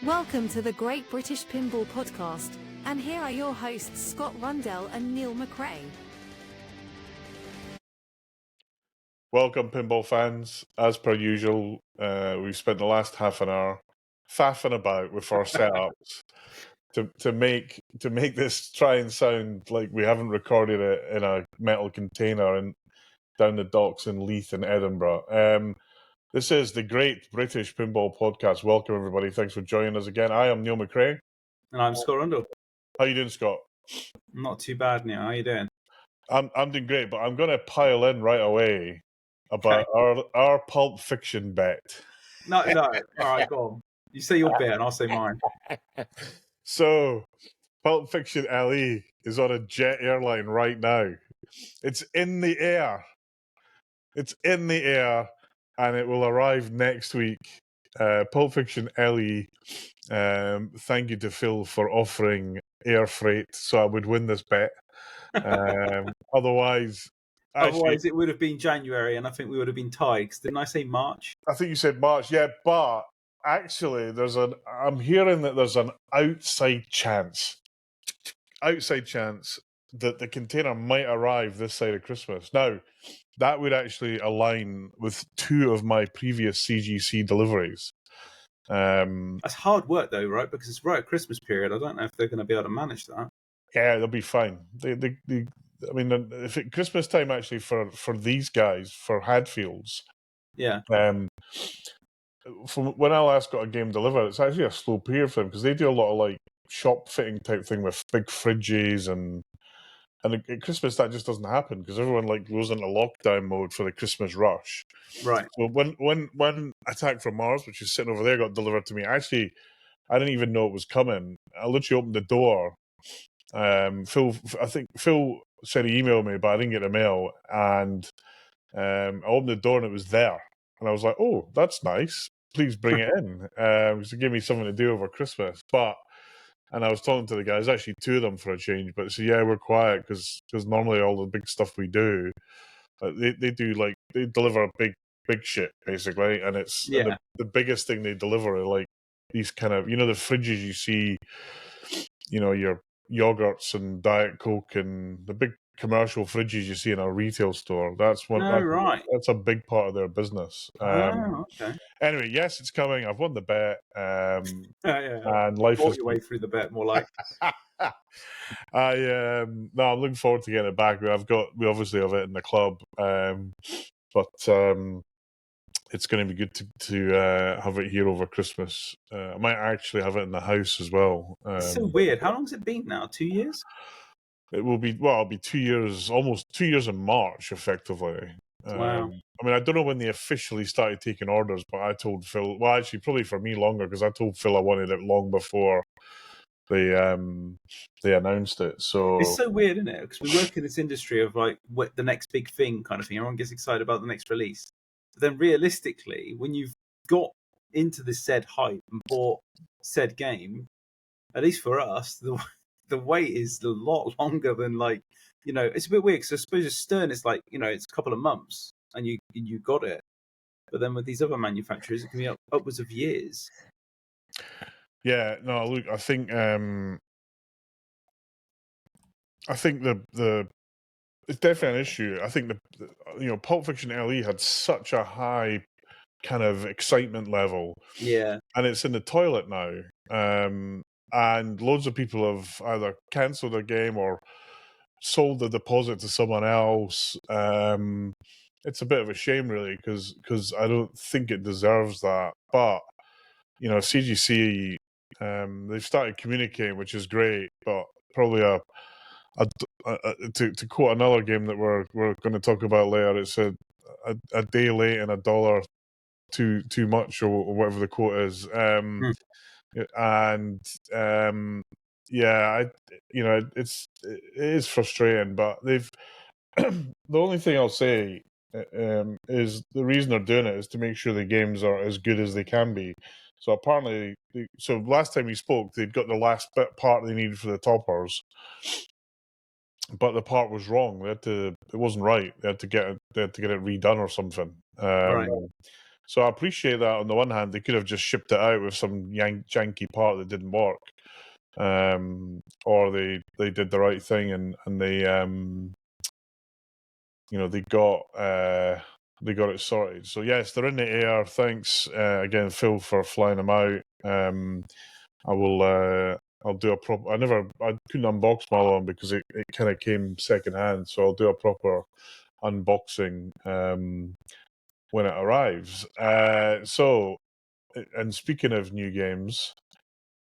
Welcome to the Great British Pinball Podcast, and here are your hosts Scott Rundle and Neil McRae. Welcome, pinball fans. As per usual, we've spent the last half an hour faffing about with our setups to make this try and sound like we haven't recorded it in a metal container and down the docks in Leith in Edinburgh. This is the Great British Pinball Podcast. Welcome, everybody. Thanks for joining us again. I am Neil McRae. And I'm Scott Rundle. How you doing, Scott? Not too bad, Neil. How you doing? I'm doing great, but I'm going to pile in right away about our Pulp Fiction bet. No. All right, go on. You say your bet and I'll say mine. So, Pulp Fiction LE is on a jet airline right now. It's in the air. And it will arrive next week. Pulp Fiction LE. Thank you to Phil for offering air freight, so I would win this bet. Otherwise, it would have been January, and I think we would have been tied. Didn't I say March? I think you said March, yeah. But actually, I'm hearing that there's an outside chance that the container might arrive this side of Christmas. Now, that would actually align with two of my previous CGC deliveries. That's hard work, though, right? Because it's right at Christmas period. I don't know if they're going to be able to manage that. Yeah, they'll be fine. I mean, if it Christmas time actually for these guys, for Hadfields. Yeah. From when I last got a game delivered, it's actually a slow period for them because they do a lot of like shop fitting type thing with big fridges and at Christmas that just doesn't happen because everyone like goes into lockdown mode for the Christmas rush. Right. So when Attack from Mars, which is sitting over there, got delivered to me, actually I didn't even know it was coming. I literally opened the door. I think Phil said he emailed me, but I didn't get a mail. And I opened the door and it was there. And I was like, oh, that's nice. Please bring it in. To give me something to do over Christmas. And I was talking to the guys, actually two of them for a change, but so yeah, we're quiet because normally all the big stuff we do, they deliver big shit basically, and it's and the biggest thing they deliver are like these kind of, the fridges you see, your yogurts and Diet Coke and the big commercial fridges you see in a retail store. That's one. Right. That's a big part of their business. Okay. Anyway, yes, it's coming. I've won the bet. And life is your way through the bet, more like. I'm looking forward to getting it back. We obviously have it in the club, but it's going to be good to have it here over Christmas. I might actually have it in the house as well. It's so weird. How long has it been now? 2 years? It'll be 2 years, almost 2 years in March, effectively. Wow. I mean, I don't know when they officially started taking orders, but I told Phil, well, actually, probably for me longer, because I told Phil I wanted it long before they announced it. So it's so weird, isn't it? Because we work in this industry of like what the next big thing kind of thing. Everyone gets excited about the next release. But then realistically, when you've got into this said hype and bought said game, at least for us, the wait is a lot longer than it's a bit weird because I suppose Stern is like, it's a couple of months and you got it. But then with these other manufacturers, it can be upwards of years. Yeah, no, look, I think the it's definitely an issue. I think the Pulp Fiction LE had such a high kind of excitement level. Yeah. And it's in the toilet now. And loads of people have either cancelled their game or sold the deposit to someone else. It's a bit of a shame, really, because I don't think it deserves that. But CGC, they've started communicating, which is great. But probably to quote another game that we're going to talk about later, it's a day late and $1 too much, or whatever the quote is. And it is frustrating, but they've the only thing I'll say is the reason they're doing it is to make sure the games are as good as they can be. So apparently, last time we spoke, they'd got the last part they needed for the toppers, but the part was wrong. It wasn't right. They had to get it redone or something. Right. So I appreciate that. On the one hand, they could have just shipped it out with some janky part that didn't work, or they did the right thing and they they got it sorted. So yes, they're in the air. Thanks again, Phil, for flying them out. I will. I'll do a proper. I couldn't unbox my one because it kind of came secondhand. So I'll do a proper unboxing when it arrives. So, and speaking of new games,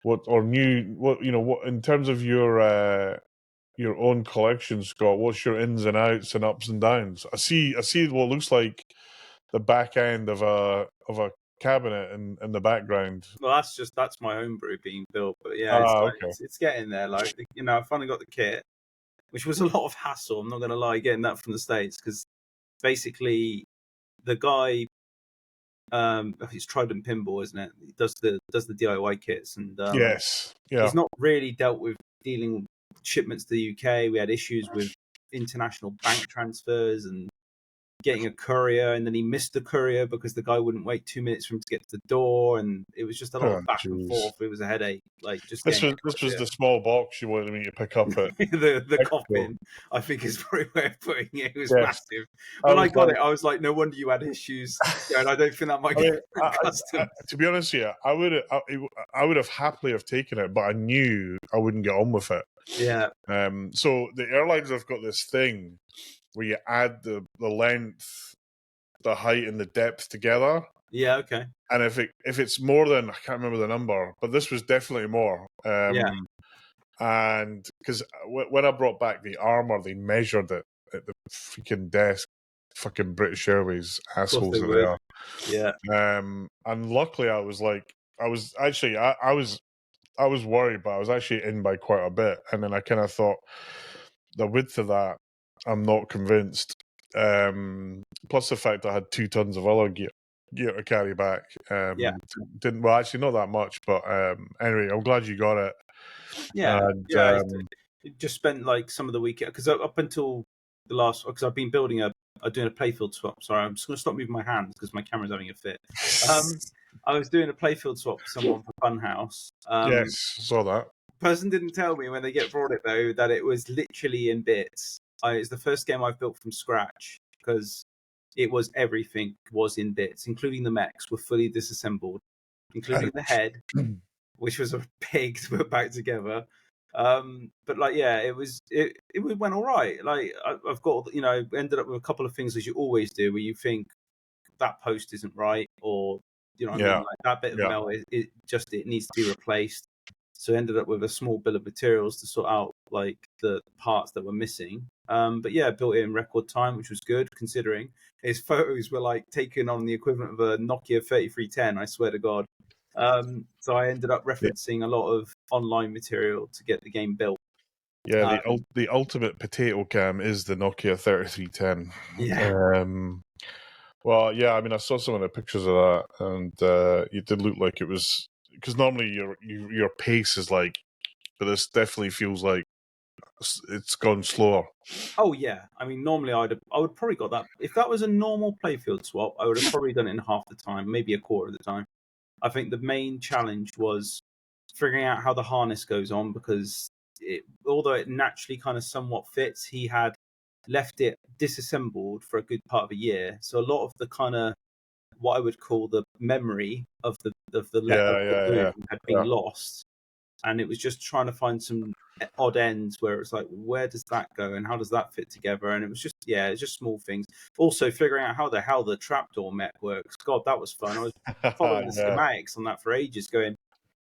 what in terms of your own collection, Scott? What's your ins and outs and ups and downs? I see what looks like the back end of a cabinet in the background. Well, that's my own brew being built, but yeah, it's like Okay. it's getting there. Like, I finally got the kit, which was a lot of hassle. I'm not going to lie, getting that from the States, because basically the guy, it's Trident Pinball, isn't it? He does the DIY kits, and Yes. Yeah. he's not really dealt with dealing with shipments to the UK. We had issues with international bank transfers and getting a courier, and then he missed the courier because the guy wouldn't wait 2 minutes for him to get to the door, and it was just a lot of back and forth. It was a headache. Like, just this was the small box you wanted me to pick up at the coffin, I think, is probably way of putting it. It was Yes. massive. When I got it, I was like, no wonder you had issues. And I don't think that might get custom. To be honest, yeah, I would have happily have taken it, but I knew I wouldn't get on with it. Yeah. So the airlines have got this thing where you add the length, the height, and the depth together. Yeah. Okay. And if it's more than, I can't remember the number, but this was definitely more. Yeah. And because when I brought back the armor, they measured it at the freaking desk. Fucking British Airways assholes that they are. Yeah. And luckily, I was actually I was worried, but I was actually in by quite a bit. And then I kind of thought the width of that, I'm not convinced. Plus the fact I had 2 tons of other gear to carry back. Didn't well, actually not that much, but anyway, I'm glad you got it. Yeah. And, just spent like some of the weekend, because up until the last, because I've been doing a Playfield swap. Sorry, I'm just going to stop moving my hands because my camera's having a fit. I was doing a Playfield swap for someone for Funhouse. Yes, saw that. Person didn't tell me when they brought it though that it was literally in bits. It's the first game I've built from scratch, because it was everything was in bits, including the mechs were fully disassembled, including the head, which was a pig to put back together. But like, yeah, it went all right. Like, I've got, ended up with a couple of things, as you always do, where you think that post isn't right, or what I mean, like that bit of metal, it needs to be replaced. So I ended up with a small bill of materials to sort out like the parts that were missing. But yeah, built it in record time, which was good considering his photos were like taken on the equivalent of a Nokia 3310. I swear to God. So I ended up referencing a lot of online material to get the game built. Yeah, the ultimate potato cam is the Nokia 3310. Yeah. Well, yeah, I mean, I saw some of the pictures of that, and it did look like it was, because normally your pace is like, but this definitely feels like it's gone slower. Oh yeah, I mean, normally I would probably got that. If that was a normal Playfield swap, I would have probably done it in half the time, maybe a quarter of the time. I think the main challenge was figuring out how the harness goes on, because although it naturally kind of somewhat fits, he had left it disassembled for a good part of a year. So a lot of the kind of what I would call the memory of the had been lost, and it was just trying to find some odd ends where it's like, where does that go and how does that fit together? And it was just it's just small things. Also figuring out how the hell the trapdoor mech works. God, that was fun. I was following the schematics on that for ages, going,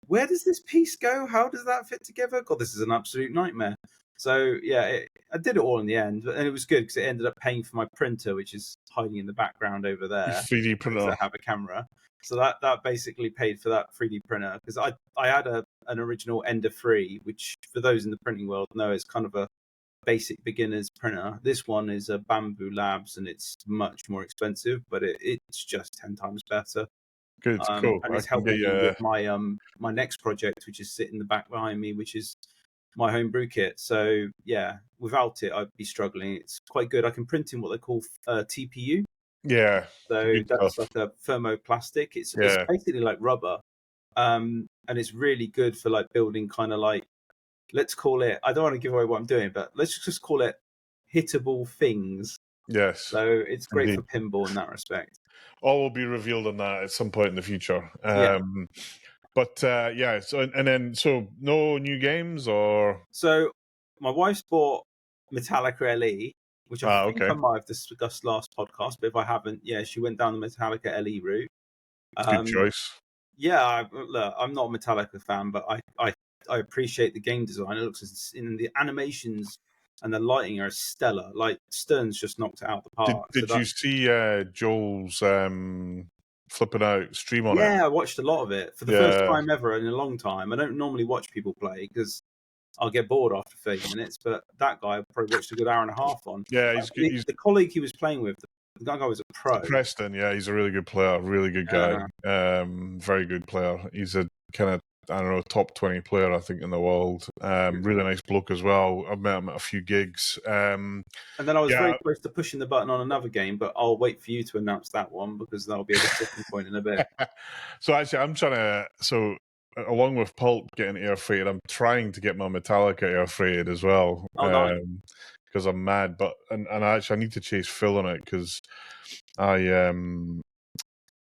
where does this piece go? How does that fit together? God, this is an absolute nightmare. So yeah, I did it all in the end, and it was good because it ended up paying for my printer, which is hiding in the background over there. 3D printer. I have a camera, so that basically paid for that 3D printer, because I had an original Ender 3, which for those in the printing world know is kind of a basic beginner's printer. This one is a Bamboo Labs, and it's much more expensive, but it's just 10 times better. Good, cool. And it's helping me with my next project, which is sitting in the back behind me, which is my homebrew kit. So yeah, without it, I'd be struggling. It's quite good. I can print in what they call TPU, Yeah, So good stuff. that's like a thermoplastic. It's Yeah, basically like rubber, and it's really good for like building kind of like, let's call it. I don't want to give away what I'm doing, but let's just call it hittable things. yes, So it's great indeed. for pinball in that respect. All will be revealed on that at some point in the future. Yeah. But yeah, so no new games or So my wife's bought Metallica LE, which I think okay, I might have discussed last podcast, but if I haven't, yeah, she went down the Metallica LE route. good Um, choice. yeah, look, I'm not a Metallica fan, but I appreciate the game design. It looks in the animations and the lighting are stellar. Like Stern's just knocked it out the Did park. So did you that, see Joel's flipping out stream on it? yeah, I watched a lot of it for the first Yeah, time ever in a long time. I don't normally watch people play because I'll get bored after 30 minutes, but that guy I probably watched a good hour and a half on. yeah, he's good. He's The colleague he was playing with, that guy was a pro. Preston. Yeah, he's a really good player, really good guy. Very good player. He's a kind of, I don't know, top 20 player I think in the world. Really nice bloke as well. I've met him at a few gigs. And then I was Yeah. very close to pushing the button on another game, but I'll wait for you to announce that one because that'll be a sticking point in a bit. So actually, I'm trying to. So along with Pulp getting air freighted, I'm trying to get my Metallica air freighted as well. Oh, nice. Because I'm mad, but and actually I need to chase Phil on it because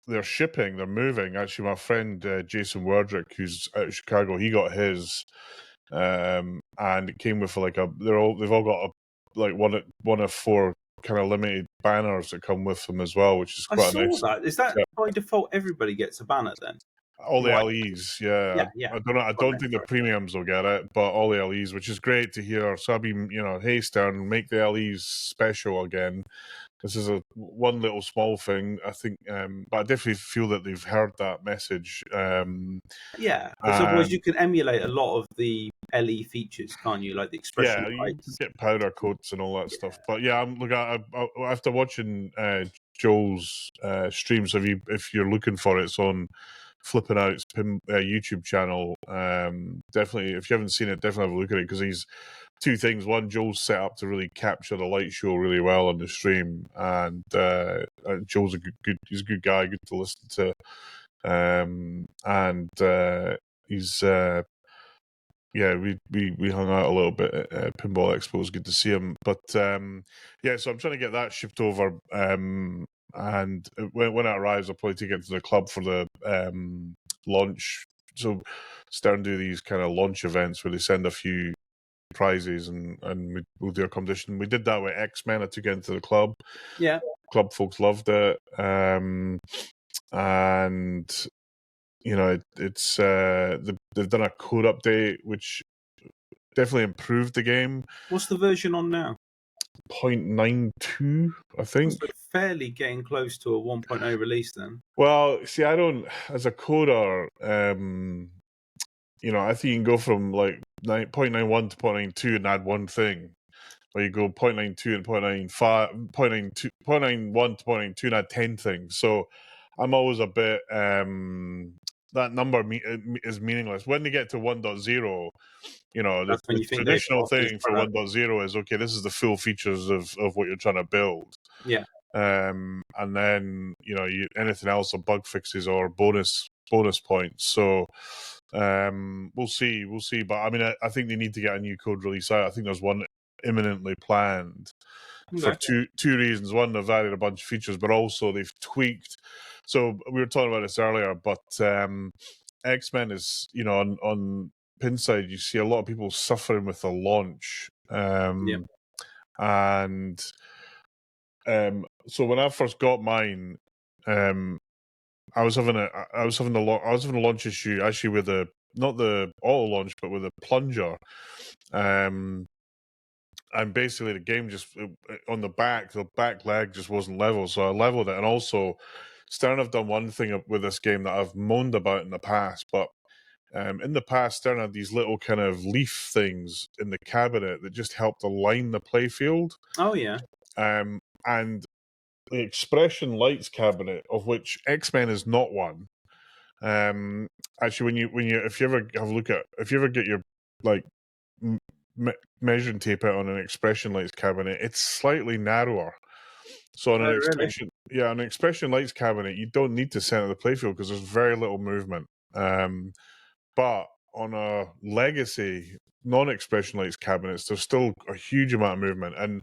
they're shipping, they're moving. Actually, my friend Jason Wardrick, who's out of Chicago, he got his, and it came with like they've all got a like one of four kind of limited banners that come with them as well, which is I quite saw nice. that. Is that by default everybody gets a banner then? All the Right. LEs, yeah. Yeah. I don't know. I don't think the premiums will get it, but all the LEs, which is great to hear. So I've been, hey Stern, make the LEs special again. This is one little small thing, I think, but I definitely feel that they've heard that message. Yeah, because otherwise you can emulate a lot of the LE features, can't you? Like the expression Yeah, you lights. get powder coats and all that stuff. But yeah, after watching Joel's streams, if you're looking for it, it's on Flipping Out's YouTube channel. Definitely, if you haven't seen it, definitely have a look at it because he's two things. One, Joel's set up to really capture the light show really well on the stream, and Joel's he's a good guy, good to listen to, and he's. Yeah, we hung out a little bit at Pinball Expo. It was good to see him. But yeah, so I'm trying to get that shipped over. And when it arrives, I'll probably take it to the club for the launch. So Stern do these kind of launch events where they send a few prizes and we'll do a competition. We did that with X-Men. I took it into the club. Yeah. Club folks loved it. And it's they've done a code update which definitely improved the game. What's the version on now? 0.92, I think. So fairly getting close to a 1.0 release then. Well, see, I don't, as a coder, I think you can go from like 0.91 to 0.92 and add one thing. Or you go 0.92 and 0.95, 0.91 to 0.92 and add 10 things. So I'm always a bit, that number is meaningless. When they get to 1.0, That's when the you think traditional thing for 1.0 is, okay, this is the full features of what you're trying to build. Yeah. And then, anything else or bug fixes or bonus points. So we'll see. But I mean, I think they need to get a new code release out. I think there's one imminently planned for two reasons. One, they've added a bunch of features, but also they've tweaked. So we were talking about this earlier, but X-Men is, on Pinside, you see a lot of people suffering with the launch. And so when I first got mine, I was having a launch issue actually with not the auto launch, but with a plunger. And basically the game just on the back leg just wasn't level, so I leveled it. And also, Stern have done one thing with this game that I've moaned about in the past, but in the past, Stern had these little kind of leaf things in the cabinet that just helped align the playfield. Oh yeah. And the expression lights cabinet, of which X-Men is not one. Actually, if you ever get your like measuring tape out on an expression lights cabinet, it's slightly narrower. So on Oh, an really? expression lights cabinet, you don't need to center the playfield because there's very little movement. But on a legacy non-expression lights cabinets, there's still a huge amount of movement. And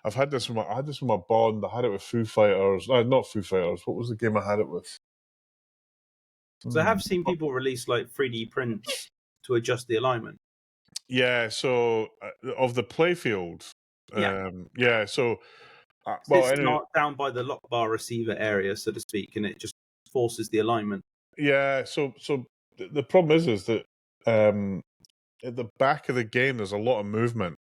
I had this with my Bond. I had it with Foo Fighters. Not Foo Fighters. What was the game I had it with? So I have seen people release like 3D prints to adjust the alignment. Yeah. So of the playfield. Yeah. Yeah. So. Well, it's not down by the lock bar receiver area, so to speak, and it just forces the alignment. Yeah, so the problem is that at the back of the game there's a lot of movement,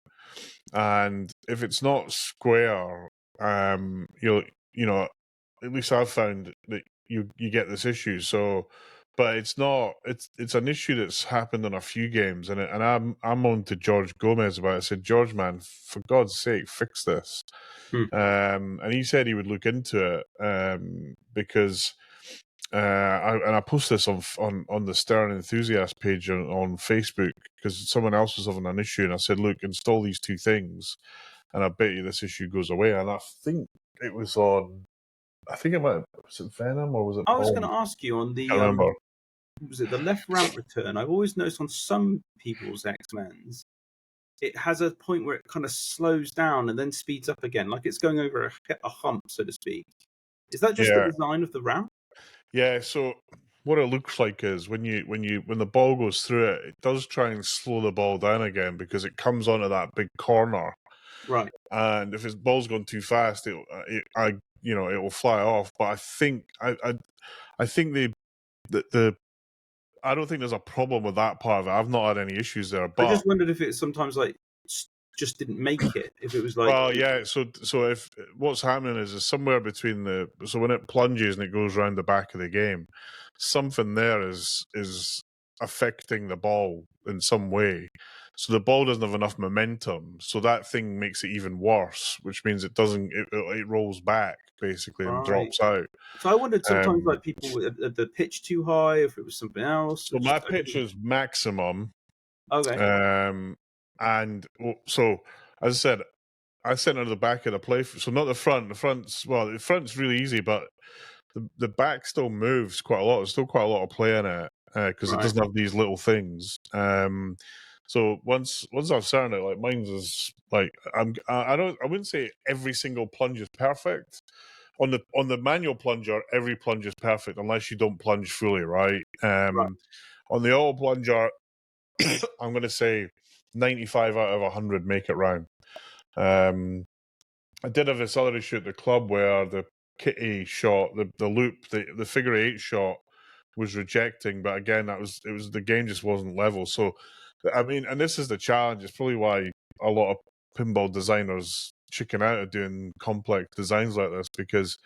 and if it's not square, you know, at least I've found that you get this issue. So, but it's not. It's an issue that's happened in a few games, and I'm on to George Gomez about it. I said, George, man, for God's sake, fix this. And he said he would look into it because. I posted this on the Stern Enthusiast page on Facebook because someone else was having an issue, and I said, "Look, install these two things, and I bet you this issue goes away." And I think it was on. I think it was it Venom or was it? I was going to ask you on the. I remember. Was it the left ramp return? I've always noticed on some people's X-Men's, it has a point where it kind of slows down and then speeds up again, like it's going over a hump, so to speak. Is that just the design of the ramp? Yeah, so what it looks like is when the ball goes through it, it does try and slow the ball down again because it comes onto that big corner. Right. And if its ball's going too fast, it will fly off. But I think I think I don't think there's a problem with that part of it. I've not had any issues there. But I just wondered if it sometimes like just didn't make it. If it was like, well, yeah. So if what's happening is somewhere between so when it plunges and it goes around the back of the game, something there is affecting the ball in some way. So the ball doesn't have enough momentum. So that thing makes it even worse, which means it doesn't. It rolls back basically and drops out. So I wondered sometimes like people at the pitch too high, if it was something else. So my pitch is maximum. Okay. And so, as I said, I sent her to the back of the play. So not the front. The front's really easy, but the back still moves quite a lot. There's still quite a lot of play in it because it doesn't have these little things. So once I've started it, like mine's is like I wouldn't say every single plunge is perfect. On the manual plunger, every plunge is perfect unless you don't plunge fully, right? On the auto plunger, I'm going to say 95 out of 100 make it round. I did have this other issue at the club where the kitty shot, the loop, the figure eight shot was rejecting, but again, it was the game just wasn't level. So, I mean, and this is the challenge. It's probably why a lot of pinball designers chicken out of doing complex designs like this, because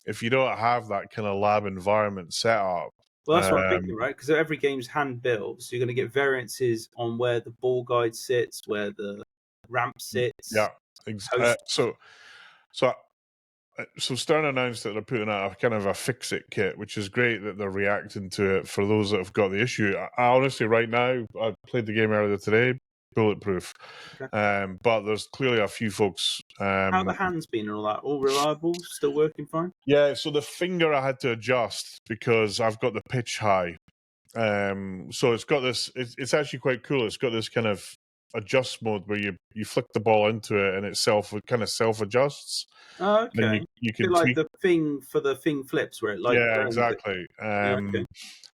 if you don't have that kind of lab environment set up. Well, that's what I'm thinking, right? Because every game's hand built, so you're going to get variances on where the ball guide sits, where the ramp sits. Yeah, so Stern announced that they're putting out a kind of a fix-it kit, which is great that they're reacting to it for those that have got the issue. I honestly, right now, I played the game earlier today, bulletproof. Okay. But there's clearly a few folks. How the hands been and all that? All reliable? Still working fine? Yeah, so the finger I had to adjust because I've got the pitch high. So it's got this. It's actually quite cool. It's got this kind of adjust mode where you flick the ball into it and it kind of self adjusts. Oh, okay. You can like the thing for the thing flips where it like exactly.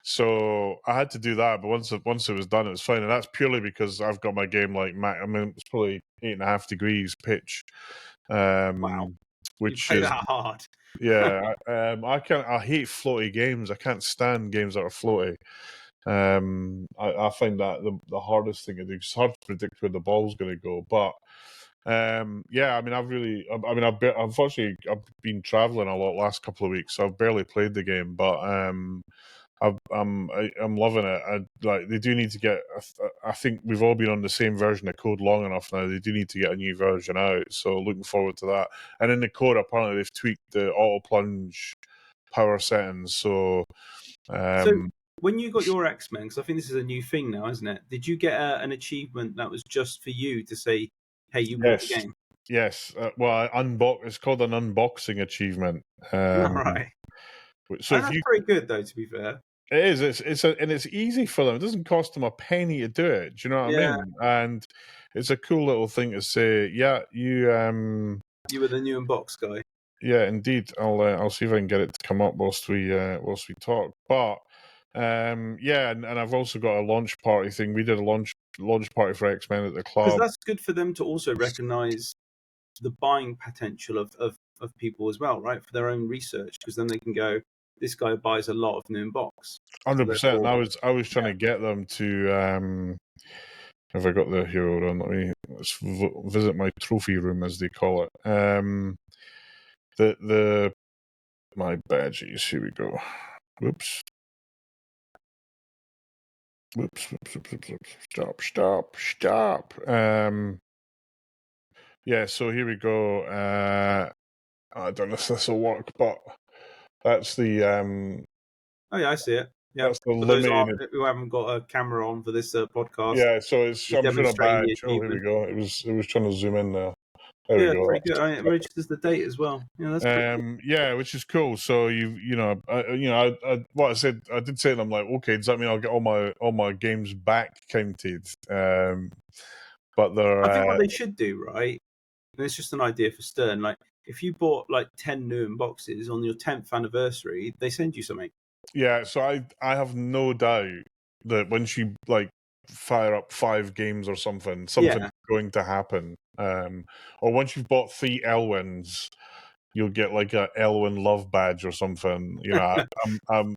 So I had to do that, but once it was done, it was fine, and that's purely because I've got my game like I mean, it's probably 8.5 degrees pitch. Wow, which you play is that hard. Yeah, I hate floaty games. I can't stand games that are floaty. I find that the hardest thing to do. It's hard to predict where the ball's going to go. But yeah, I mean, unfortunately, I've been traveling a lot last couple of weeks, so I've barely played the game. But I'm loving it. Like they do need to get. I think we've all been on the same version of code long enough now. They do need to get a new version out. So looking forward to that. And in the code, apparently they've tweaked the auto plunge power settings. So when you got your X-Men, because I think this is a new thing now, isn't it? Did you get an achievement that was just for you to say, "Hey, you bought the game"? Yes. Well, it's called an unboxing achievement. All right. So if That's you, pretty good, though, to be fair. it is. And it's easy for them. It doesn't cost them a penny to do it. Do you know what I Yeah. mean? And it's a cool little thing to say. Yeah, you. You were the new unbox guy. Yeah, indeed. I'll see if I can get it to come up whilst we talk. But yeah, and I've also got a launch party thing. We did a launch party for X-Men at the Because club. that's good for them to also recognise the buying potential of people as well, right? For their own research, because then they can go, this guy buys a lot of new unbox. 100%. therefore- I was trying to get them to. Have I got the here? Hold on. Let's visit my trophy room, as they call it. My badges. Here we go. Whoops. Stop. Yeah, so here we go. I don't know if this will work, but that's the Oh yeah, I see it. Yeah, that's the for those limited. who haven't got a camera on for this podcast. Yeah, so it's You're I'm sure a demonstrating the badge. Oh, here we go. It was trying to zoom in there. There Yeah, we go. pretty good. It registers the date as well. Yeah, that's pretty cool. Yeah, which is cool. So what I said, I did say to them, like, okay, does that mean I'll get all my games back counted? But they're. I think what they should do, right? And it's just an idea for Stern. Like, if you bought like 10 new boxes on your 10th anniversary, they send you something. Yeah, so I have no doubt that when she like fire up 5 games or something's going to happen. Or once you've bought 3 Elwins, you'll get like a Elwin love badge or something. You know, I'm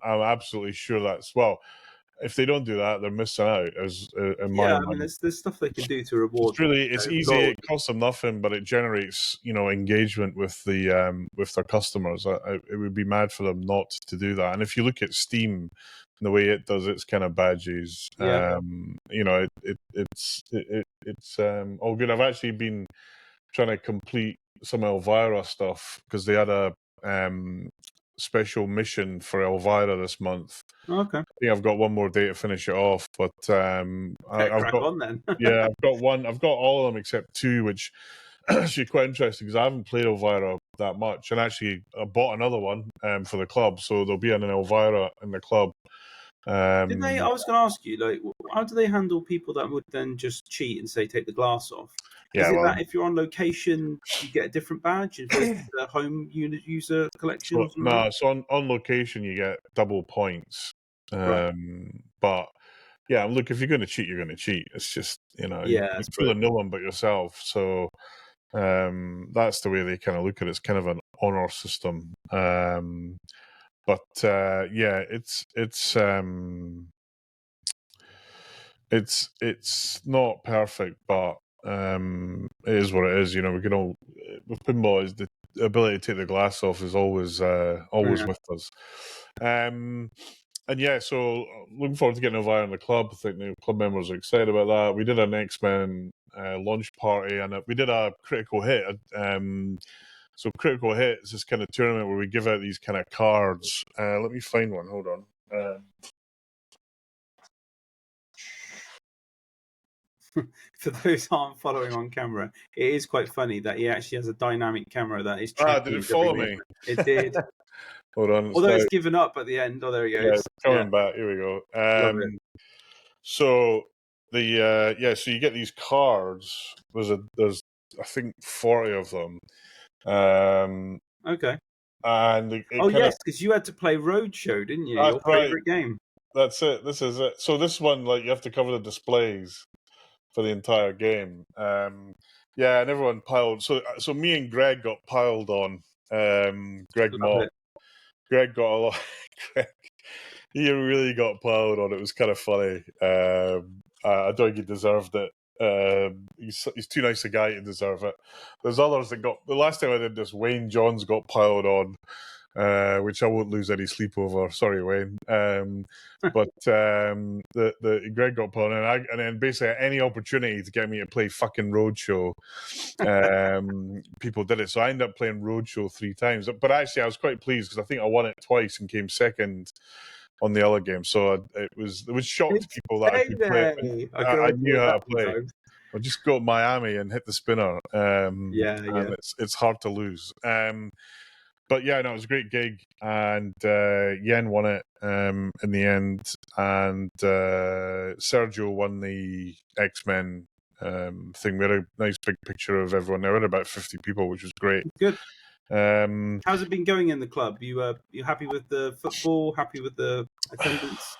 absolutely sure that's if they don't do that, they're missing out. In my mind. I mean, there's stuff they can do to reward. It's easy. It costs them nothing, but it generates engagement with with their customers. It would be mad for them not to do that. And if you look at Steam, the way it does its kind of badges, it's all good. I've actually been trying to complete some Elvira stuff because they had a special mission for Elvira this month. Okay. I think I've got one more day to finish it off, but I've got on then. yeah, I've got one. I've got all of them except 2, which actually quite interesting because I haven't played Elvira that much, and actually I bought another one for the club, so there'll be an Elvira in the club. Did they? I was going to ask you, like, how do they handle people that would then just cheat and say take the glass off? Yeah, that if you're on location, you get a different badge? If it's the home unit user collection? No, so on location you get double points. Right. But yeah, look, if you're going to cheat, you're going to cheat. It's just you're fooling no one but yourself. So that's the way they kind of look at it. It's kind of an honor system. But yeah, it's not perfect, but it is what it is. We can all with pinball is the ability to take the glass off is always with us. And yeah, so looking forward to getting Elvira in the club. I think the club members are excited about that. We did an X-Men launch party, and we did a critical hit. So critical hit is this kind of tournament where we give out these kind of cards. Let me find one. Hold on. For those who aren't following on camera, it is quite funny that he actually has a dynamic camera that is. Did it follow me? It did. Hold on. Although it's given up at the end. Oh, there he goes. Yeah, it's coming back. Here we go. So so you get these cards. There's I think 40 of them. Okay. And yes, because you had to play Roadshow, didn't you? Your favorite game. That's it. This is it. So this one, like, you have to cover the displays for the entire game. Yeah, and everyone piled. So me and Greg got piled on. Greg Mott. Greg got a lot. Greg, he really got piled on. It was kind of funny. I don't think he deserved it. He's too nice a guy to deserve it. There's others that got. The last time I did this, Wayne Johns got piled on, which I won't lose any sleep over. Sorry, Wayne. But the Greg got piled on, and then basically any opportunity to get me to play fucking Roadshow, people did it. So I ended up playing Roadshow 3 times. But actually, I was quite pleased because I think I won it twice and came second on the other game. So it was shocked to people that I could play. I knew how to play. Or just go to Miami and hit the spinner. Yeah. And it's hard to lose. But yeah, no, it was a great gig, and Yen won it in the end, and Sergio won the X-Men thing. We had a nice big picture of everyone there. We had about 50 people, which was great. Good. Um, How's it been going in the club? You happy with the football? Happy with the attendance?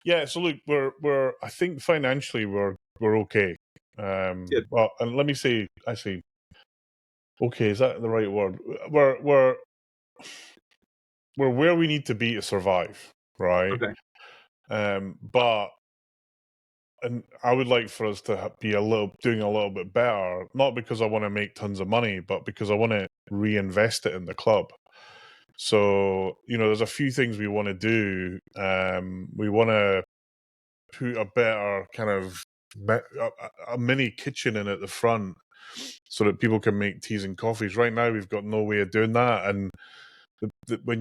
Yeah, so look, we're I think financially we're okay. Good. Well, and let me say, actually, okay, is that the right word? We're where we need to be to survive, right? Okay. But and I would like for us to be doing a little bit better, not because I want to make tons of money, but because I want to reinvest it in the club. So, there's a few things we want to do. We want to put a better kind of a mini kitchen in at the front so that people can make teas and coffees. Right now, we've got no way of doing that. And when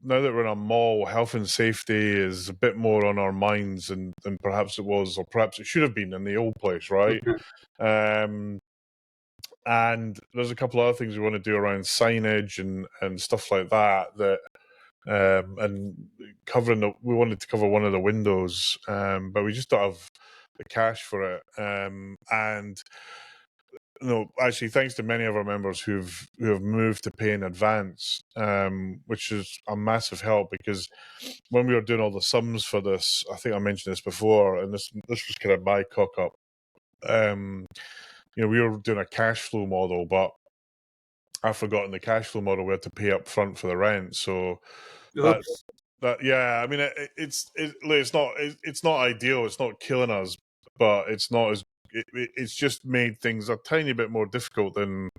now that we're in a mall, health and safety is a bit more on our minds than perhaps it was, or perhaps it should have been in the old place, right? Okay. And there's a couple of other things we want to do around signage and stuff like that. And we wanted to cover one of the windows, but we just don't have the cash for it. And actually, thanks to many of our members who have moved to pay in advance, which is a massive help, because when we were doing all the sums for this, I think I mentioned this before, and this was kind of my cock up. We were doing a cash flow model, but I've forgotten the cash flow model. We had to pay up front for the rent, so Oops. yeah. I mean, it's not ideal. It's not killing us, but it's not as it's just made things a tiny bit more difficult than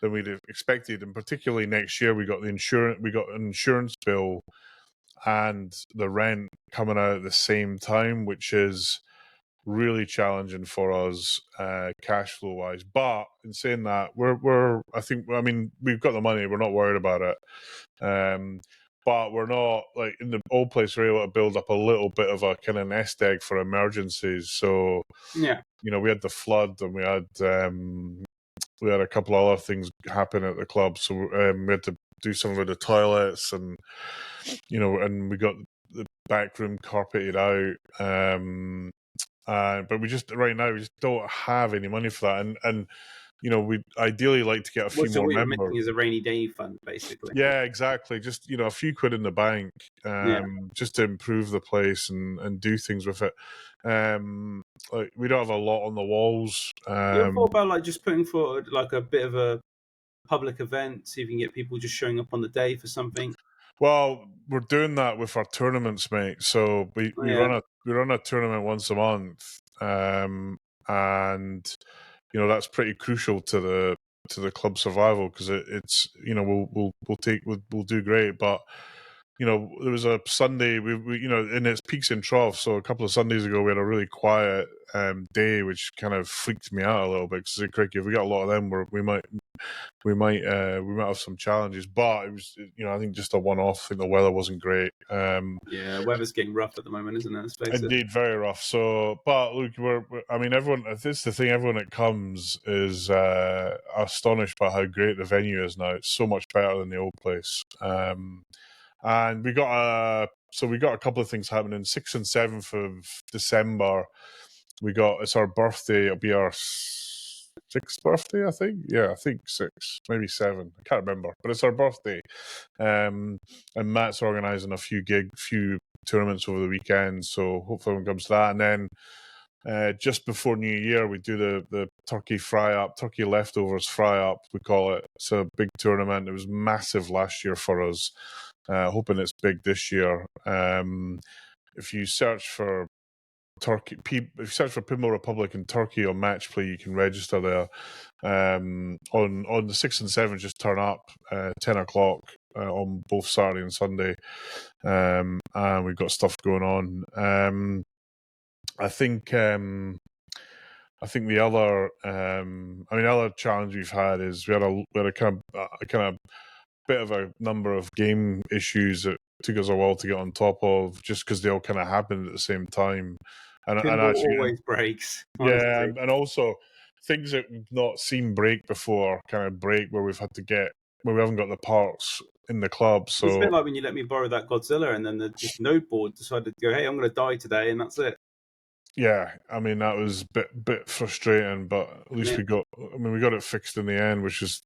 we'd expected. And particularly next year, we got an insurance bill and the rent coming out at the same time, which is really challenging for us cash flow wise. But in saying that, I mean, we've got the money. We're not worried about it. But we're not, like in the old place, we're able to build up a little bit of a kind of nest egg for emergencies. So Yeah. we had the flood, and we had a couple of other things happen at the club. So we had to do some of the toilets, and and we got the back room carpeted out. But right now we just don't have any money for that, and we'd ideally like to get a few So more what you're members. missing is a rainy day fund, basically. Yeah, exactly. Just a few quid in the bank, just to improve the place and do things with it. Like we don't have a lot on the walls. You ever thought about just putting forward like a bit of a public event, see if you can get people just showing up on the day for something? Well, we're doing that with our tournaments, mate. So we run a tournament once a month, and that's pretty crucial to the club survival, because it's we'll do great. But there was a Sunday we in its peaks and troughs. So a couple of Sundays ago, we had a really quiet day, which kind of freaked me out a little bit, because if we got a lot of them, we might have some challenges. But it was I think just a one-off. I think the weather wasn't great. Yeah, weather's getting rough at the moment, isn't it? Let's face it. Indeed, very rough. So, but look, I mean, everyone. This is the thing. Everyone that comes is astonished by how great the venue is now. It's so much better than the old place. And we got a couple of things happening. 6th and 7th of December, it's our birthday. It'll be our 6th birthday, I think. Yeah, I think 6, maybe 7. I can't remember, but it's our birthday. And Matt's organising a few tournaments over the weekend, so hopefully everyone comes to that. And then just before New Year, we do the turkey leftovers fry up, we call it. It's a big tournament. It was massive last year for us. Hoping it's big this year. If you search for Pinball Republic in Turkey on Match Play, you can register there. On the 6th and 7th, just turn up 10 o'clock on both Saturday and Sunday, and we've got stuff going on. I think the other challenge we've had is we had a kind of bit of a number of game issues that took us a while to get on top of, just because they all kind of happened at the same time. And Pinball actually, always breaks. Honestly. yeah, and also things that we've not seen break before kind of break where we haven't got the parts in the club. So It's a bit like when you let me borrow that Godzilla, and then this node board decided to go, "Hey, I'm going to die today," and that's it. yeah, I mean that was a bit frustrating, but at least we got it fixed in the end, which is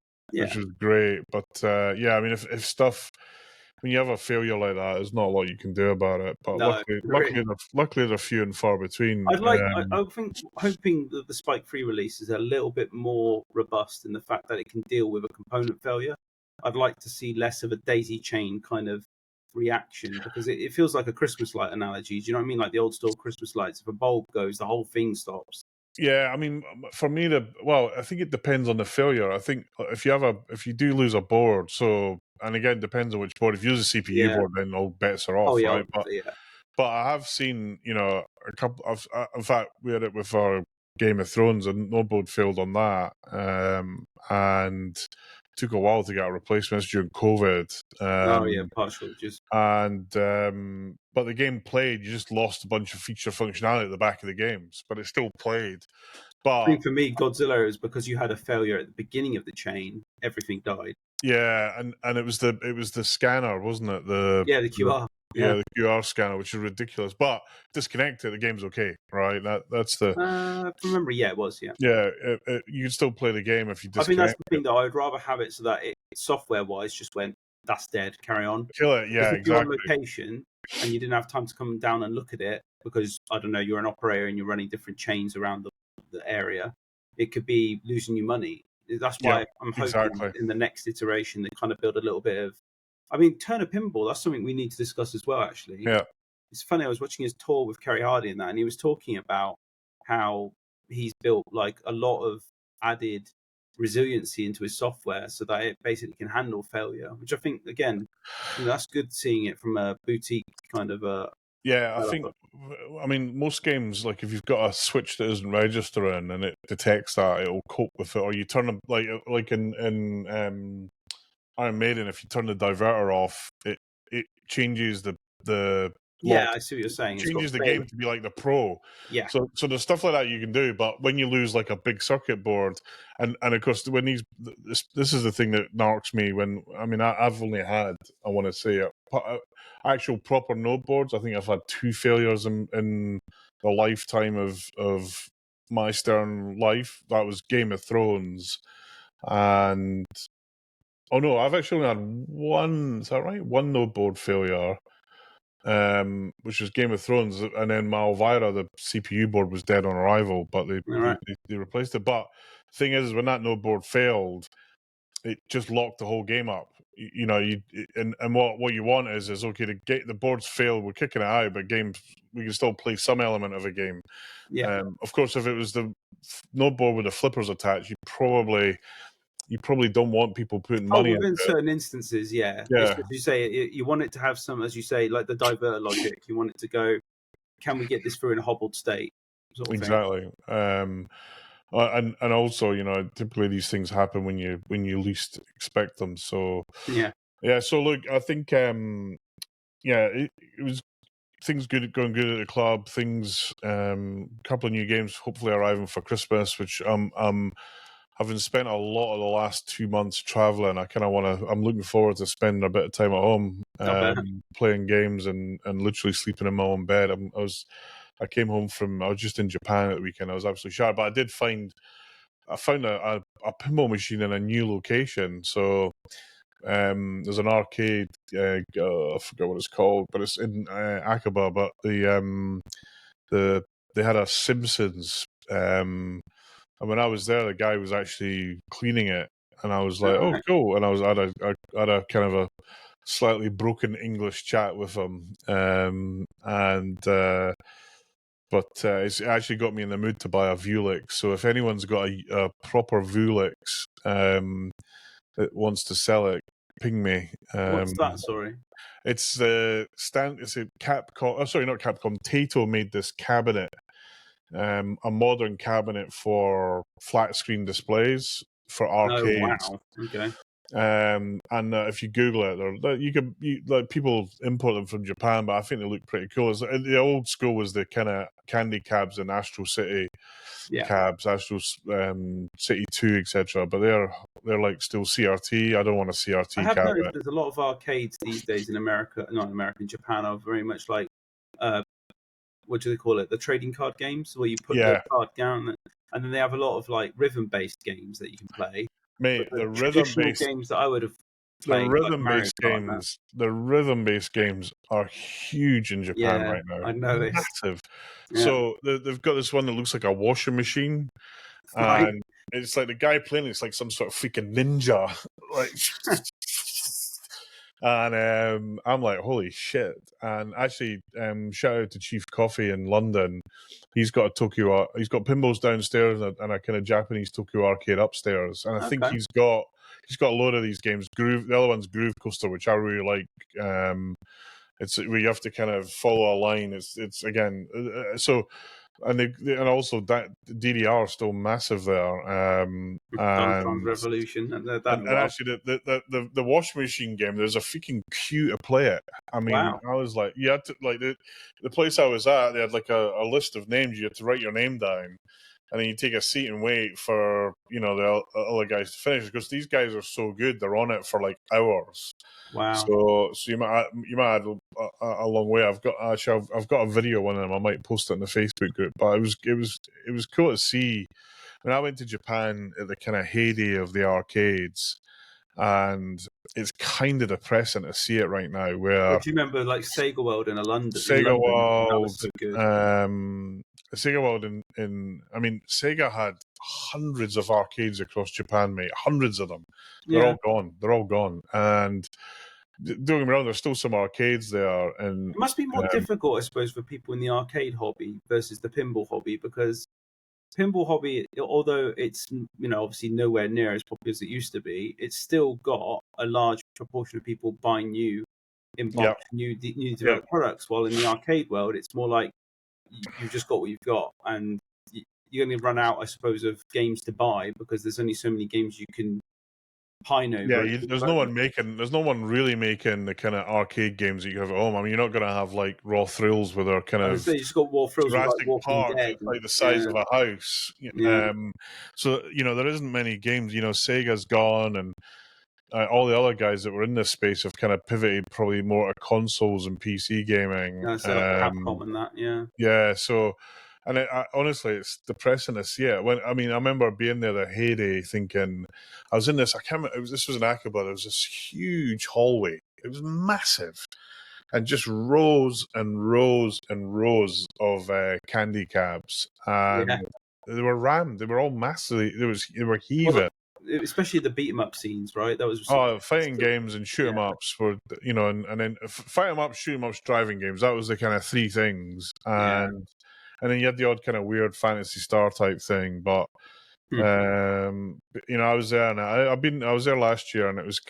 great. But yeah, I mean if stuff, when you have a failure like that, there's not a lot you can do about it. But No, luckily they're few and far between. I think, hoping that the Spike 3 release is a little bit more robust in the fact that it can deal with a component failure. I'd like to see less of a daisy chain kind of reaction, because it feels like a Christmas light analogy. Do you know what I mean? Like the old store Christmas lights. If a bulb goes, the whole thing stops. Yeah, I mean, for me, I think it depends on the failure. I think if you do lose a board, and again, it depends on which board. If you use a CPU board, then all bets are off, right? But I have seen, a couple of, in fact, we had it with our Game of Thrones, and no board failed on that, and took a while to get a replacement during COVID. Partial just. And but the game played. You just lost a bunch of feature functionality at the back of the games, but it still played. But I think for me, Godzilla is because you had a failure at the beginning of the chain, everything died. Yeah, and it was the scanner, wasn't it? The QR. The QR scanner, which is ridiculous. But disconnect it, the game's okay, right? That's the. Remember, it was, Yeah, you can still play the game if you disconnect. I think that's the thing, though. I'd rather have it so that it software-wise just went, that's dead, carry on. Kill it, yeah, if you're on location and you didn't have time to come down and look at it because, I don't know, you're an operator and you're running different chains around the area, it could be losing you money. That's why I'm hoping in the next iteration they kind of build a little bit of. I mean, Turner Pinball, that's something we need to discuss as well, actually. Yeah. It's funny, I was watching his tour with Kerry Hardy and that, and he was talking about how he's built like a lot of added resiliency into his software so that it basically can handle failure, which I think, again, that's good seeing it from a boutique kind of a. Yeah, I mean, most games, like if you've got a switch that isn't registering and it detects that, it'll cope with it. Or you turn them like in Iron Maiden, if you turn the diverter off, it changes the yeah, I see what you're saying. It changes the game to be like the pro. Yeah. So there's stuff like that you can do, but when you lose like a big circuit board, and of course when this is the thing that narks me. I've only had, I want to say, actual proper node boards. I think I've had 2 failures in the lifetime of my Stern life. That was Game of Thrones, and I've actually only had one. Is that right? One node board failure. Which was Game of Thrones, and then my Elvira, the CPU board, was dead on arrival, but they replaced it. But the thing is, when that node board failed, it just locked the whole game up. And what you want is okay, the board's failed, we're kicking it out, but we can still play some element of a game. Yeah. Of course, if it was the node board with the flippers attached, you probably don't want people putting money into in certain instances, yeah. As you say, you want it to have some, as you say, like the diverter logic. You want it to go, can we get this through in a hobbled state? Sort of exactly. And also, typically these things happen when you least expect them. So yeah. So look, I think it was things going good at the club. Things, couple of new games hopefully arriving for Christmas, which having spent a lot of the last 2 months traveling, I'm looking forward to spending a bit of time at home, playing games and literally sleeping in my own bed. I came home I was just in Japan at the weekend. I was absolutely shattered, but I found a pinball machine in a new location. So there's an arcade, I forget what it's called, but it's in Aqaba. But they had a Simpsons. And when I was there, the guy was actually cleaning it, and I was like, "Oh, cool!" And I had a kind of a slightly broken English chat with him, but it's actually got me in the mood to buy a Vuelix. So if anyone's got a proper Vuelix that wants to sell it, ping me. What's that? Sorry. It's a Capcom. Oh, sorry, not Capcom. Taito made this cabinet. A modern cabinet for flat screen displays for arcades. Oh, wow. Okay. And if you Google it, like people import them from Japan, but I think they look pretty cool. The old school was the kind of candy cabs and Astro City cabs, Astro City 2, etc. But they're like still CRT. I don't want a CRT I have cab. noticed there's a lot of arcades these days in America, not in America, in Japan, are very much like, what do they call it? The trading card games, where you put your card down, and then they have a lot of like rhythm-based games that you can play. Mate, the traditional games that I would have played, the rhythm-based games are huge in Japan right now. I noticed. Massive. Yeah. So they've got this one that looks like a washing machine, Right. and it's like the guy playing it's like some sort of freaking ninja, like. And I'm like, holy shit! And actually, shout out to Chief Coffee in London. He's got pinballs downstairs and a kind of Japanese Tokyo arcade upstairs. And I think he's got a load of these games. The other one's Groove Coaster, which I really like. It's where you have to kind of follow a line. It's again so. And also that DDR is still massive there. And Revolution and actually the washing machine game, there's a freaking queue to play it. I mean, wow. I was like, you had to like the place I was at, they had like a list of names. You had to write your name down, and then you take a seat and wait for the other guys to finish, because these guys are so good. They're on it for like hours. Wow. So you might add a long way. I've got a video of one of them. I might post it in the Facebook group. But it was cool to see. When I went to Japan at the kind of heyday of the arcades, and it's kind of depressing to see it right now. Where do you remember like Sega World in London? Sega World, that was so good. Sega World Sega had hundreds of arcades across Japan, mate. Hundreds of them. They're all gone. And don't get me wrong, there's still some arcades there. And it must be more difficult, I suppose, for people in the arcade hobby versus the pinball hobby, because pinball hobby, although it's obviously nowhere near as popular as it used to be, it's still got a large proportion of people buying new developed products. While in the arcade world, it's more like you've just got what you've got, and you're going to run out, I suppose, of games to buy, because there's only so many games you can pine over. Yeah, there's no one really making the kind of arcade games that you have at home. I mean, you're not going to have like Raw Thrills with their kind of. You just got Raw Thrills Jurassic like Park, Dead, like the size of a house. So there isn't many games. Sega's gone, and all the other guys that were in this space have kind of pivoted probably more to consoles and PC gaming. So Capcom and that, yeah. So, and honestly, it's depressing to see it. I remember being there the heyday, thinking I was in this. I can't remember. This was in Akaba. There was this huge hallway. It was massive, and just rows and rows and rows of candy cabs, and they were rammed. They were all massively. They were heaving. Well, especially the beat 'em up scenes, right? That was fighting games and shoot 'em ups were, and then fight 'em up, shoot 'em ups, driving games. That was the kind of three things, and then you had the odd kind of weird Fantasy Star type thing. But I was there, and I was there last year, and it was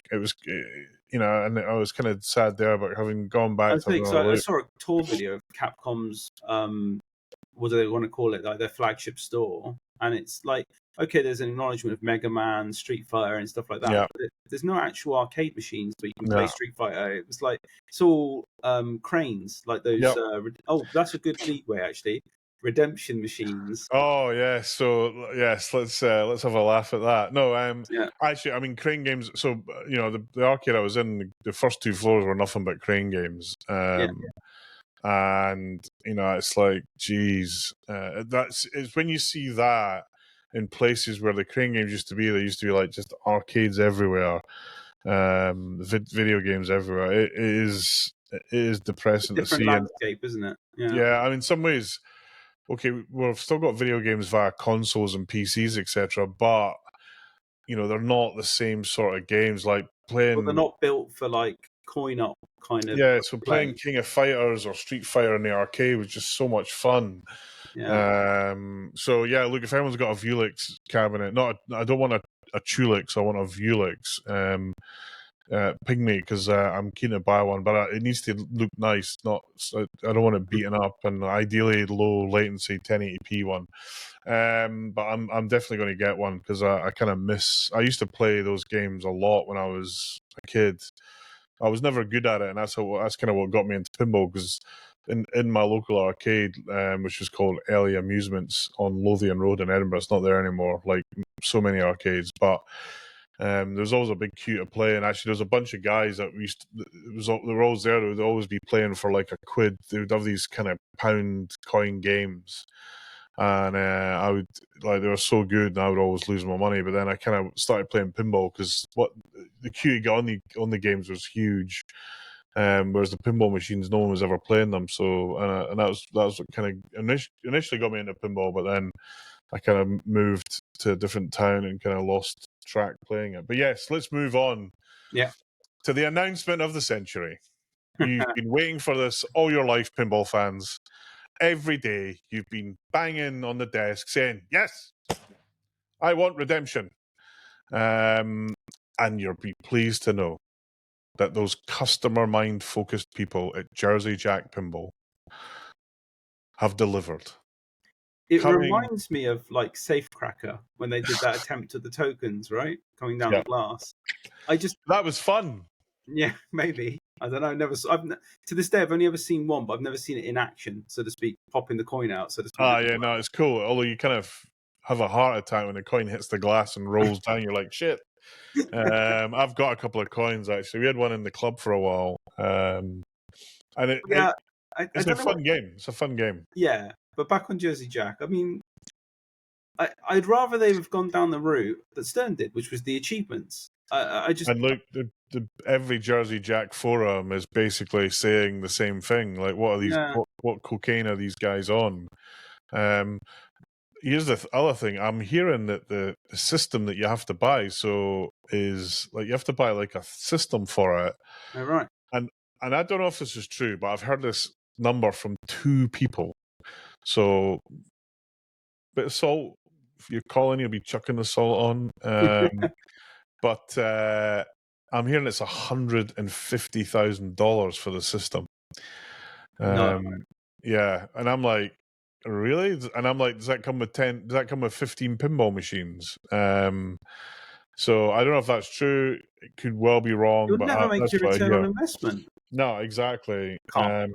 and I was kind of sad there about having gone back. I saw a tour video of Capcom's what do they want to call it, like their flagship store, and it's like, okay, there's an acknowledgement of Mega Man, Street Fighter, and stuff like that. Yeah. But there's no actual arcade machines where you can play Street Fighter. It was like, it's all cranes, like those. That's a good leadway, actually. Redemption machines. Oh yes, so yes, let's have a laugh at that. No, actually, crane games. So the arcade I was in, the first two floors were nothing but crane games. And it's like, geez, it's when you see that in places where the crane games used to be. There used to be like just arcades everywhere, video games everywhere. It is depressing to see. Landscape, isn't it? Yeah, in some ways, okay, we've still got video games via consoles and PCs, etc. But they're not the same sort of games. Like playing. Well, they're not built for like coin up kind of. Yeah, so playing King of Fighters or Street Fighter in the arcade was just so much fun. Yeah. So yeah, look, if anyone's got a Vulix cabinet, I don't want a Tulix, I want a Vulix. ping me because I'm keen to buy one, but it needs to look nice. I don't want it beaten up, and ideally low latency 1080p one. But I'm definitely going to get one because I kind of miss. I used to play those games a lot when I was a kid. I was never good at it, and that's kind of what got me into pinball. Because in my local arcade, which is called Ellie Amusements on Lothian Road in Edinburgh, it's not there anymore, like so many arcades. But there was always a big queue to play, and actually there was a bunch of guys that they were always there. They would always be playing for like a quid. They would have these kind of pound coin games. And I would they were so good, and I would always lose my money. But then I kind of started playing pinball because what the queue you got on the games was huge, whereas the pinball machines, no one was ever playing them. So and that was what kind of initially got me into pinball, but then I kind of moved to a different town and kind of lost track playing it. But yes, let's move on. Yeah. To the announcement of the century. You've been waiting for this all your life, pinball fans. Every day you've been banging on the desk saying, yes, I want redemption. And you'll be pleased to know that those customer mind focused people at Jersey Jack Pinball have delivered. It reminds me of like Safecracker when they did that attempt at the tokens, right? Coming down the glass. That was fun. Yeah, maybe. I don't know. To this day, I've only ever seen one, but I've never seen it in action, so to speak, popping the coin out, so to speak. Yeah, no, it's cool. Although you kind of have a heart attack when the coin hits the glass and rolls down. You're like, shit. I've got a couple of coins, actually. We had one in the club for a while. And it's a fun game. It's a fun game. Yeah, but back on Jersey Jack, I mean, I'd rather they have gone down the route that Stern did, which was the achievements. And look, every Jersey Jack forum is basically saying the same thing. Like, what are these? What cocaine are these guys on? Here's the other thing. I'm hearing that the system that you have to buy is like you have to buy like a system for it. Oh, right. And I don't know if this is true, but I've heard this number from 2 people. So, bit of salt. If you're calling, you'll be chucking the salt on. But I'm hearing it's $150,000 for the system. No. Yeah, and I'm like, really? And I'm like, does that come with 15 pinball machines? So I don't know if that's true. It could well be wrong. It would never make your return on investment. No, exactly. So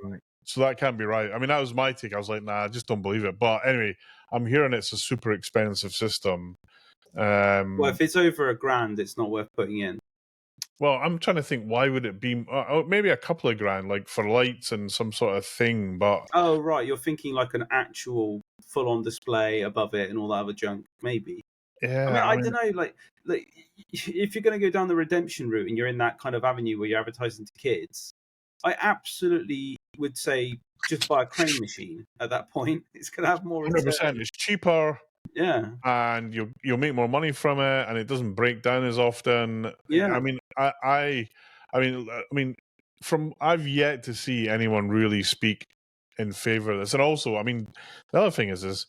that can't be right. I mean, that was my take. I was like, nah, I just don't believe it. But anyway, I'm hearing it's a super expensive system. Well, if it's over $1,000, it's not worth putting in. Well, I'm trying to think, why would it be? Maybe a couple of grand, like for lights and some sort of thing. But oh, right, you're thinking like an actual full-on display above it and all that other junk, maybe. Yeah, I mean, I don't know. Like if you're going to go down the redemption route and you're in that kind of avenue where you're advertising to kids, I absolutely would say just buy a crane machine at that point. It's going to have more return. 100%. It's cheaper. Yeah, and you'll make more money from it, and it doesn't break down as often. Yeah, I mean, I mean, I've yet to see anyone really speak in favor of this. And also, I mean, the other thing is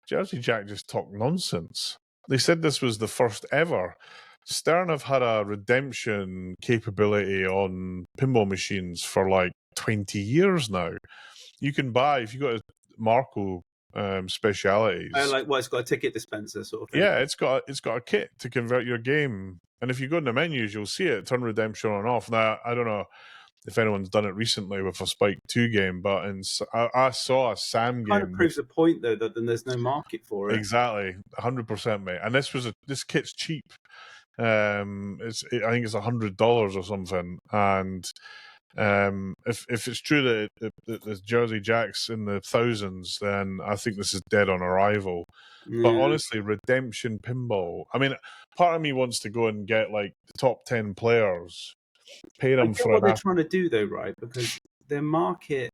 Jersey Jack just talked nonsense. They said this was the first ever. Stern have had a redemption capability on pinball machines for like 20 years now. You can buy, if you got a Marco specialities. It's got a ticket dispenser sort of thing. Yeah, it's got a kit to convert your game. And if you go in the menus, you'll see it, turn redemption on and off. Now, I don't know if anyone's done it recently with a Spike 2 game, but I saw a Sam game. Kind of proves a point, though, that then there's no market for it. Exactly, 100%, mate. And this kit's cheap. I think it's $100 or something. And if it's true that the Jersey Jack's in the thousands, then I think this is dead on arrival. Yeah. But honestly, redemption pinball. I mean, part of me wants to go and get like the top 10 players, pay them for what they're trying to do, though, right? Because their market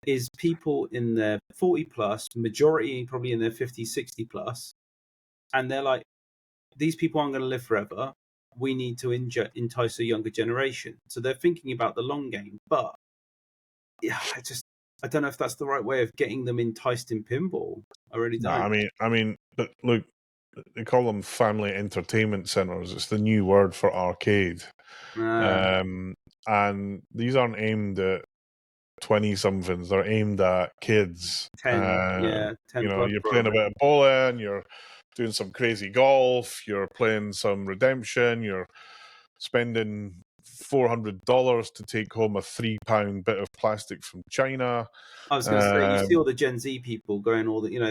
is people in their 40 plus, majority probably in their 50, 60 plus, and they're like, these people aren't going to live forever. We need to entice a younger generation. So they're thinking about the long game. But yeah, I don't know if that's the right way of getting them enticed in pinball. I really don't. No, I mean, look, they call them family entertainment centers. It's the new word for arcade. And these aren't aimed at 20-somethings. They're aimed at kids. 10 plus You're playing a probably. bit of bowling, you're doing some crazy golf, you're playing some redemption, you're spending $400 to take home a £3 bit of plastic from China. I was going to say, you see all the Gen Z people going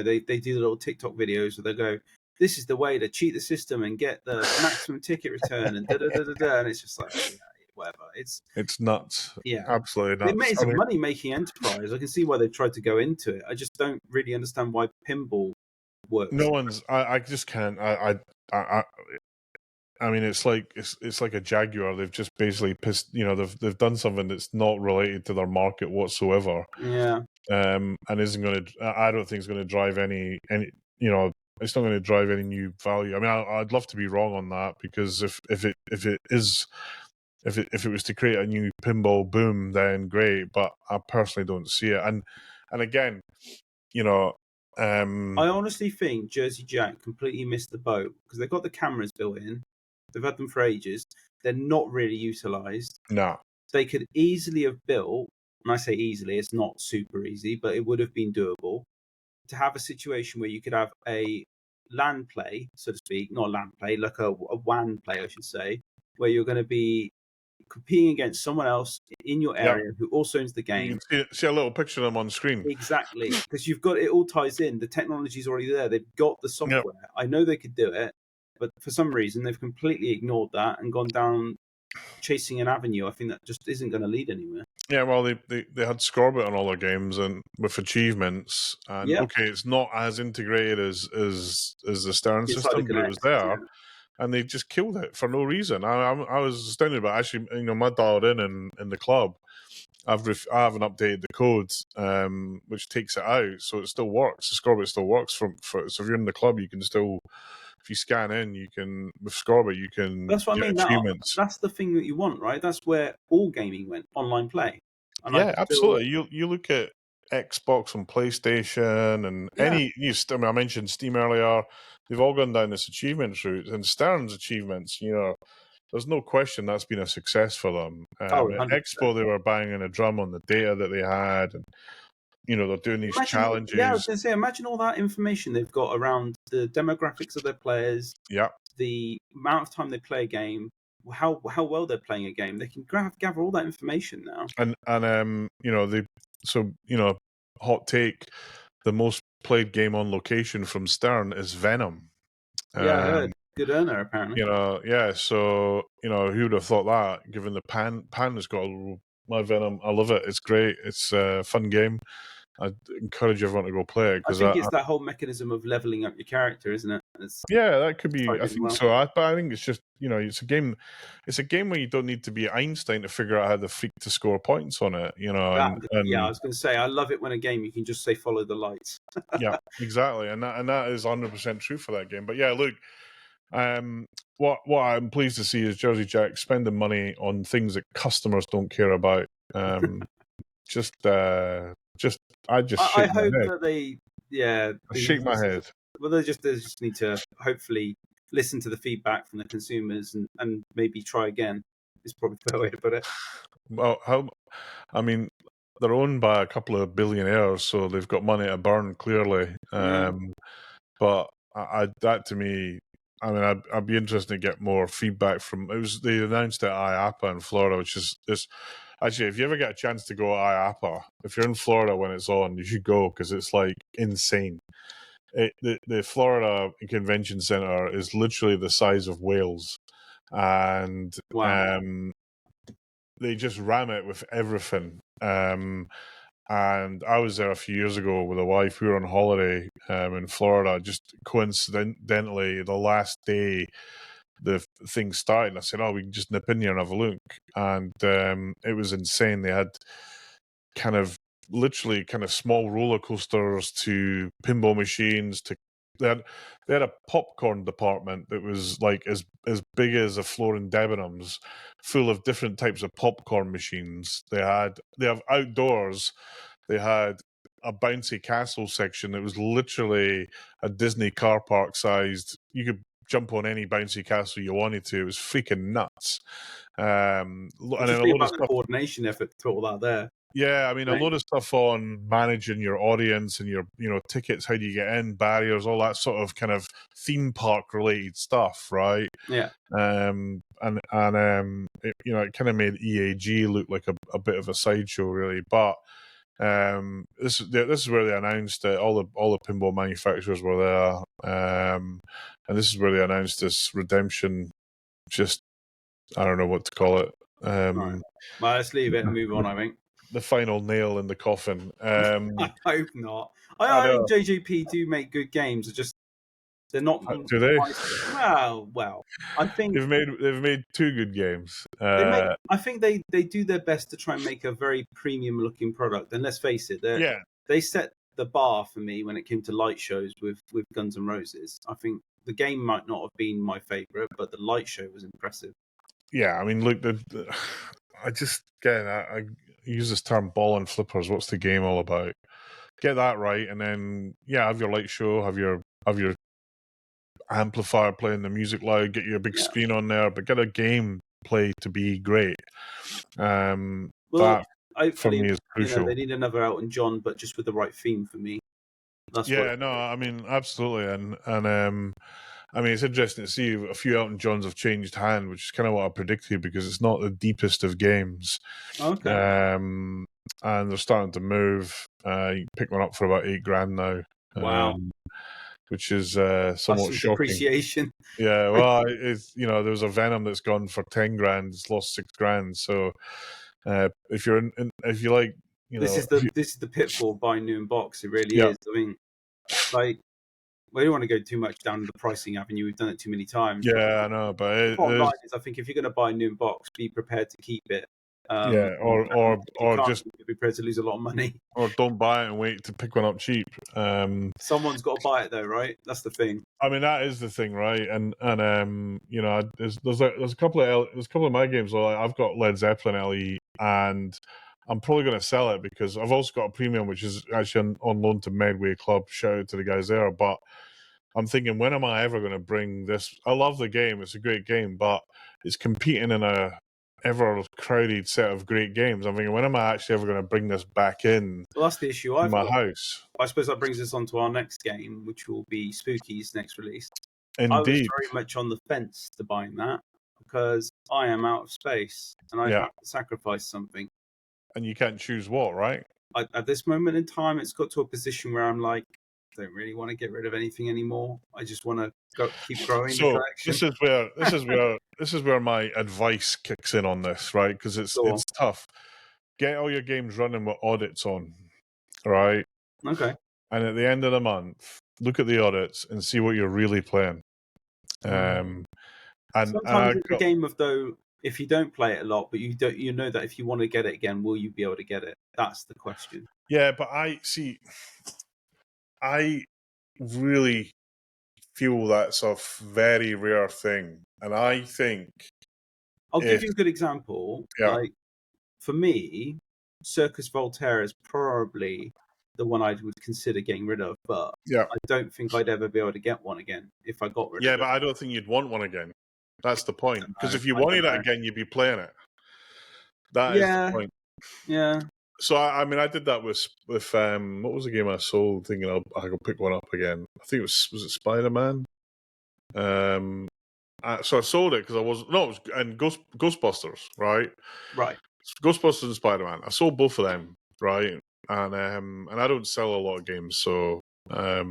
they do the little TikTok videos where they go, this is the way to cheat the system and get the maximum ticket return and and it's just like, yeah, whatever. It's nuts. Yeah. Absolutely nuts. It's a money-making enterprise. I can see why they've tried to go into it. I just don't really understand why pinball works. No one's. I just can't. I mean, it's like a Jaguar. They've just basically pissed. They've done something that's not related to their market whatsoever. Yeah. And isn't going to. I don't think it's going to drive any. It's not going to drive any new value. I mean, I'd love to be wrong on that, because if it was to create a new pinball boom, then great. But I personally don't see it. And again, I honestly think Jersey Jack completely missed the boat, because they've got the cameras built in. They've had them for ages. They're not really utilised. No. They could easily have built, and I say easily, it's not super easy, but it would have been doable, to have a situation where you could have a LAN play, so to speak, not a LAN play, like a WAN play, I should say, where you're going to be competing against someone else in your area who also owns the game. You can see a little picture of them on screen. Exactly, because you've got it all ties in. The technology's already there. They've got the software. Yep. I know they could do it, but for some reason they've completely ignored that and gone down chasing an avenue. I think that just isn't going to lead anywhere. Yeah, well, they had Scorbit on all their games and with achievements, and okay, it's not as integrated as the Stern system, but it was there. Yeah. And they just killed it for no reason. I was astounded, but actually, my dialed in the club, I haven't updated the codes, which takes it out, so it still works. The Scorbit still works so if you're in the club, you can still, if you scan in, you can, with Scorbit, you can. That's what I mean. That's the thing that you want, right? That's where all gaming went, online play. And absolutely. You look at Xbox and PlayStation and I mentioned Steam earlier. They've all gone down this achievements route, and Stern's achievements, there's no question that's been a success for them. At Expo, they were banging a drum on the data that they had, and they're doing these challenges. Yeah, I was going to say, imagine all that information they've got around the demographics of their players. Yeah, the amount of time they play a game, how well they're playing a game. They can gather all that information now. And hot take, the most played game on location from Stern is Venom. I heard. Good earner, apparently. So, who would have thought that, given the Pan has got my Venom. I love it. It's great. It's a fun game. I encourage everyone to go play it. I think it's that whole mechanism of leveling up your character, isn't it? That could be. I think so. But I think it's just, it's a game. It's a game where you don't need to be Einstein to figure out how the freak to score points on it. I was going to say, I love it when a game you can just say follow the lights. Yeah, exactly, and that is 100% true for that game. But yeah, look, what I'm pleased to see is Jersey Jack spending money on things that customers don't care about. I hope that they shake my head. Well, they just need to hopefully listen to the feedback from the consumers and maybe try again. Is probably the better way to put it. Well, they're owned by a couple of billionaires, so they've got money to burn, clearly. But that to me, I'd be interested to get more feedback from. They announced at IAAPA in Florida, which is this. Actually, if you ever get a chance to go to IAAPA, if you're in Florida when it's on, you should go, because it's like insane. The Florida Convention Center is literally the size of Wales, and they just ram it with everything. And I was there a few years ago with a wife. We were on holiday in Florida. Just coincidentally, the last day the thing started, I said, we can just nip in here and have a look. And it was insane. They had literally small roller coasters to pinball machines to they had a popcorn department that was like as big as a floor in Debenhams, full of different types of popcorn machines. They have outdoors. They had a bouncy castle section that was literally a Disney car park sized. You could jump on any bouncy castle you wanted to. It was freaking nuts. And Just then a think lot of about the stuff. coordination effort to put all that there. Yeah, I mean, a Right. lot of stuff on managing your audience and your, tickets, how do you get in, barriers, all that sort of kind of theme park related stuff, right? Yeah. It kind of made EAG look like a bit of a sideshow, really. But this is where they announced that all the pinball manufacturers were there, and this is where they announced this redemption. Just I don't know what to call it. Right. Well, let's leave it and move on, I think. The final nail in the coffin. I hope not. I I think JJP do make good games. They're not. Do they? Well. I think they've made 2 good games. I think they do their best to try and make a very premium looking product. And let's face it, they set the bar for me when it came to light shows with Guns N' Roses. I think the game might not have been my favorite, but the light show was impressive. Yeah, I mean, look, I use this term ball and flippers. What's the game all about? Get that right, and then have your light show, have your amplifier playing the music loud, get you a big screen on there, but get a game play to be great. That for me is crucial. They need another Elton John, but just with the right theme for me. I mean, absolutely, and I mean, it's interesting to see a few Elton Johns have changed hand, which is kind of what I predicted because it's not the deepest of games. Okay. And they're starting to move. You can pick one up for about $8,000 now. Wow. Which is somewhat shocking. Appreciation. Yeah, well, it's there was a Venom that's gone for $10,000. It's lost $6,000. So if you like, this is the pitfall of buying new in box. It really is. I mean, we don't want to go too much down the pricing avenue. We've done it too many times. Yeah, I know, but I think if you're going to buy a new in box, be prepared to keep it. Or just be prepared to lose a lot of money. Or don't buy it and wait to pick one up cheap. Someone's got to buy it though, right? That's the thing. I mean, that is the thing, right? And there's a couple of my games. Like I've got Led Zeppelin LE, and I'm probably going to sell it because I've also got a premium, which is actually on loan to Medway Club. Shout out to the guys there. But I'm thinking, when am I ever going to bring this? I love the game; it's a great game, but it's competing in a ever crowded set of great games. I'm thinking, when am I actually ever going to bring this back in? Well, that's the issue. In my house. I suppose that brings us on to our next game, which will be Spooky's next release. Indeed. I was very much on the fence to buying that because I am out of space and I have to sacrifice something. And you can't choose what, right? At this moment in time, it's got to a position where I'm like, I don't really want to get rid of anything anymore. I just want to keep growing. So this is where my advice kicks in on this, right? Because it's tough. Get all your games running with audits on, right? Okay. And at the end of the month, look at the audits and see what you're really playing. And sometimes it's a game of though. If you don't play it a lot, but you know that if you want to get it again, will you be able to get it? That's the question. Yeah, but I really feel that's a very rare thing, and I think I'll give you a good example. Yeah. Like for me, Circus Voltaire is probably the one I would consider getting rid of, but I don't think I'd ever be able to get one again if I got rid of it. Yeah, but I don't think you'd want one again. That's the point. Because if you wanted it again, you'd be playing it. That is the point. Yeah. So I mean, I did that with what was the game I sold? Thinking I could pick one up again. I think was it Spider-Man. So I sold it because Ghostbusters, right? Right. Ghostbusters and Spider-Man. I sold both of them, right? And I don't sell a lot of games, so I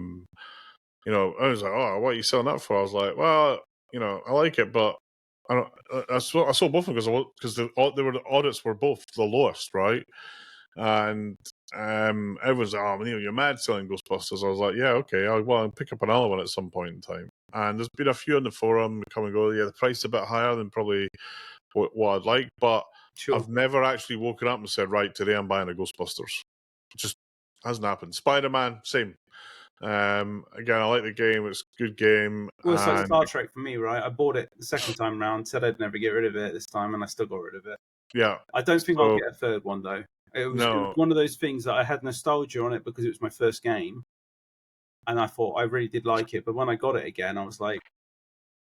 was like, oh, what are you selling that for? I was like, well, I like it, but I sold both of them because the audits were both the lowest, right? And everyone's like, oh, you're mad selling Ghostbusters. I was like, yeah, okay, I'll pick up another one at some point in time. And there's been a few on the forum come and go, yeah, the price is a bit higher than probably what I'd like, but I've never actually woken up and said, right, today I'm buying a Ghostbusters. It just hasn't happened. Spider-Man, same. Again, I like the game. It's a good game. Well, it's like Star Trek for me, right? I bought it the second time round, said I'd never get rid of it this time, and I still got rid of it. Yeah. I don't think I'll get a third one, though. It was one of those things that I had nostalgia on it because it was my first game. And I thought I really did like it. But when I got it again, I was like,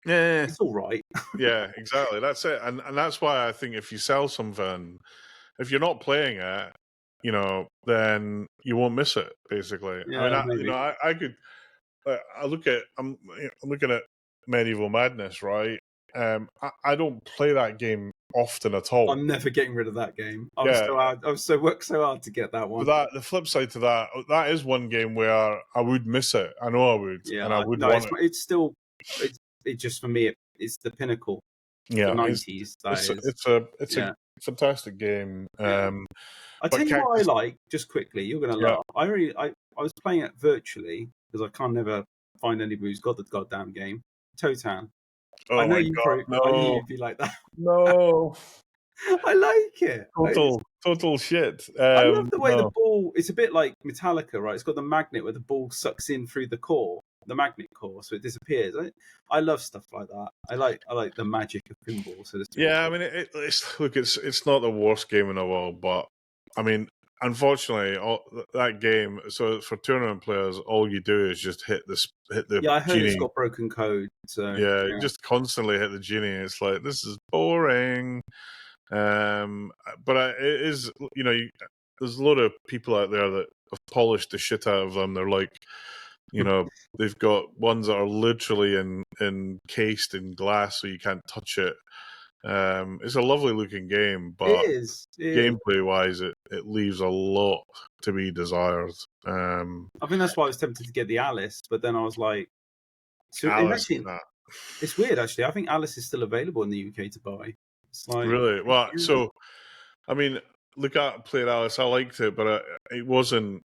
Yeah, It's all right. yeah, exactly. That's it, and that's why I think if you sell something, if you're not playing it, then you won't miss it. Basically, I mean, Yeah, maybe. I could. I'm looking at Medieval Madness, right? I don't play that game often at all. I'm never getting rid of that game. I was Yeah, so hard. I was so worked so hard to get that one. but the flip side to that is one game where I would miss it. I know I would, and I Yeah, would no, want it. it's still it just for me. It's the pinnacle. Yeah, The 90s. That is. it's Yeah. a fantastic game. Yeah. I'll but tell you what I Cactus, like, just quickly, you're gonna yeah. laugh. I was playing it virtually because I can't never find anybody who's got the goddamn game. Totan. Oh I know my you god, I knew no, you'd be like that. no, I like it. total shit. I love the way the No. ball, it's a bit like Metallica, right? It's got the magnet where the ball sucks in through the core, the magnet core, so it disappears. I love stuff like that. I like the magic of pinball, so to speak. Yeah, I mean, it's not the worst game in the world, but I mean, unfortunately, that game. So for tournament players, all you do is just hit the Yeah, I heard it's genie. got broken code. So Yeah, you just constantly hit the genie. It's like, this is boring. But it is, there's a lot of people out there that have polished the shit out of them. They're like, they've got ones that are literally encased in glass, so you can't touch it. It's a lovely looking game, but it is. gameplay wise, it leaves a lot to be desired. I think that's why I was tempted to get the Alice, but then I was like, so Alice, it's weird actually. I think Alice is still available in the UK to buy. It's like, really? Well, yeah. so I mean, look at played Alice. I liked it, but it wasn't.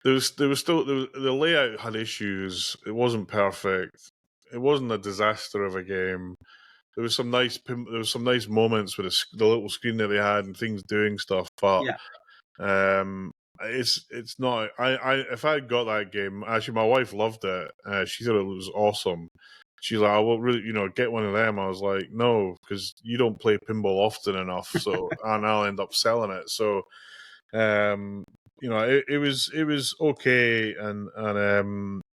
There was still the layout had issues. It wasn't perfect. It wasn't a disaster of a game. There was some nice moments with the little screen that they had and things doing stuff, but Yeah. it's not. If I got that game, actually, my wife loved it. She thought it was awesome. She's like, "I will really, get one of them." I was like, "No, because you don't play pinball often enough, so and I'll end up selling it." So, it was okay,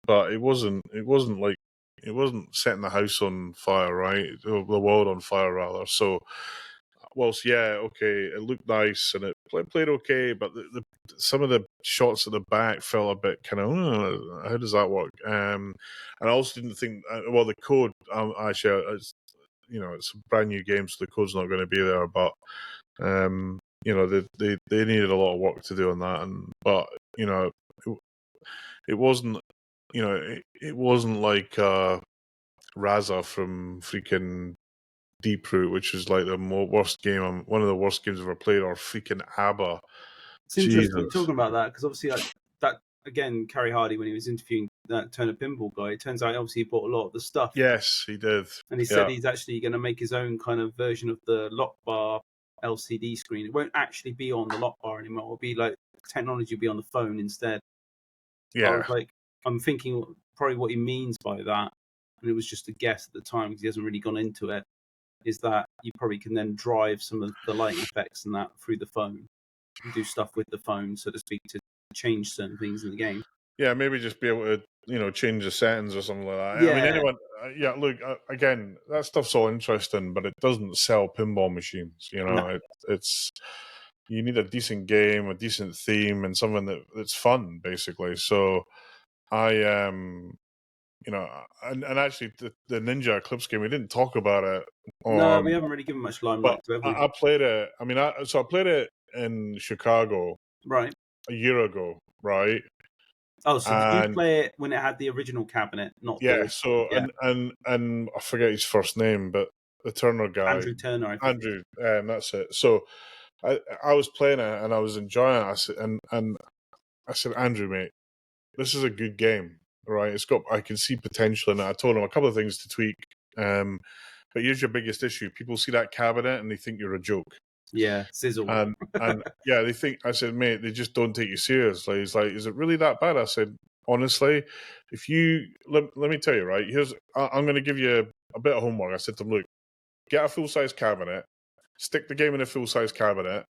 but it wasn't like it wasn't setting the house on fire, right? The world on fire, rather. So, whilst okay, it looked nice and it played okay, but some of the shots at the back felt a bit kind of, how does that work? And I also didn't think, the code, actually, it's a brand new game, so the code's not going to be there, but they needed a lot of work to do on that, but it wasn't, it wasn't like Raza from freaking Deep Root, which is like the worst game, one of the worst games I've ever played, or freaking ABBA. It's interesting talking about that because obviously that again, Kerry Hardy, when he was interviewing that Turner Pinball guy, it turns out obviously he bought a lot of the stuff. Yes, he did. And he said he's actually going to make his own kind of version of the lock bar LCD screen. It won't actually be on the lock bar anymore. It'll be like technology will be on the phone instead. Yeah. I was like, I'm thinking probably what he means by that, and it was just a guess at the time because he hasn't really gone into it, is that you probably can then drive some of the lighting effects and that through the phone and do stuff with the phone, so to speak, to change certain things in the game. Yeah, maybe just be able to, change the settings or something like that. Yeah. I mean, look, again, that stuff's all interesting, but it doesn't sell pinball machines. No. It's you need a decent game, a decent theme, and something that's fun, basically. So I and actually the Ninja Eclipse game, we didn't talk about it. No, we haven't really given much limelight to it, have we? I played it. I mean, I played it in Chicago, right, a year ago, right? Oh, so did you play it when it had the original cabinet, not yeah? the... So yeah. and I forget his first name, but the Turner guy, Andrew Turner, I think. Andrew, that's it. So I was playing it and I was enjoying it. I said, and I said, Andrew, mate, this is a good game, right? I can see potential in it. I told him a couple of things to tweak. But here's your biggest issue: people see that cabinet and they think you're a joke. Yeah, sizzle. And yeah, they think. I said, mate, they just don't take you seriously. He's like, is it really that bad? I said, honestly, if you let me tell you, right? I'm going to give you a bit of homework. I said to him, look, get a full size cabinet, stick the game in a full size cabinet,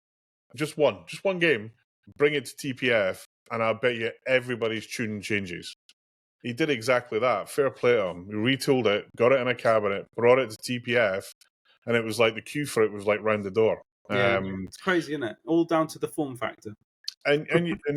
just one game, bring it to TPF, and I'll bet you everybody's tune changes. he did exactly that. Fair play to him. He retooled it, got it in a cabinet, brought it to TPF, and it was like the queue for it was like round the door. Yeah, it's crazy, isn't it? All down to the form factor. And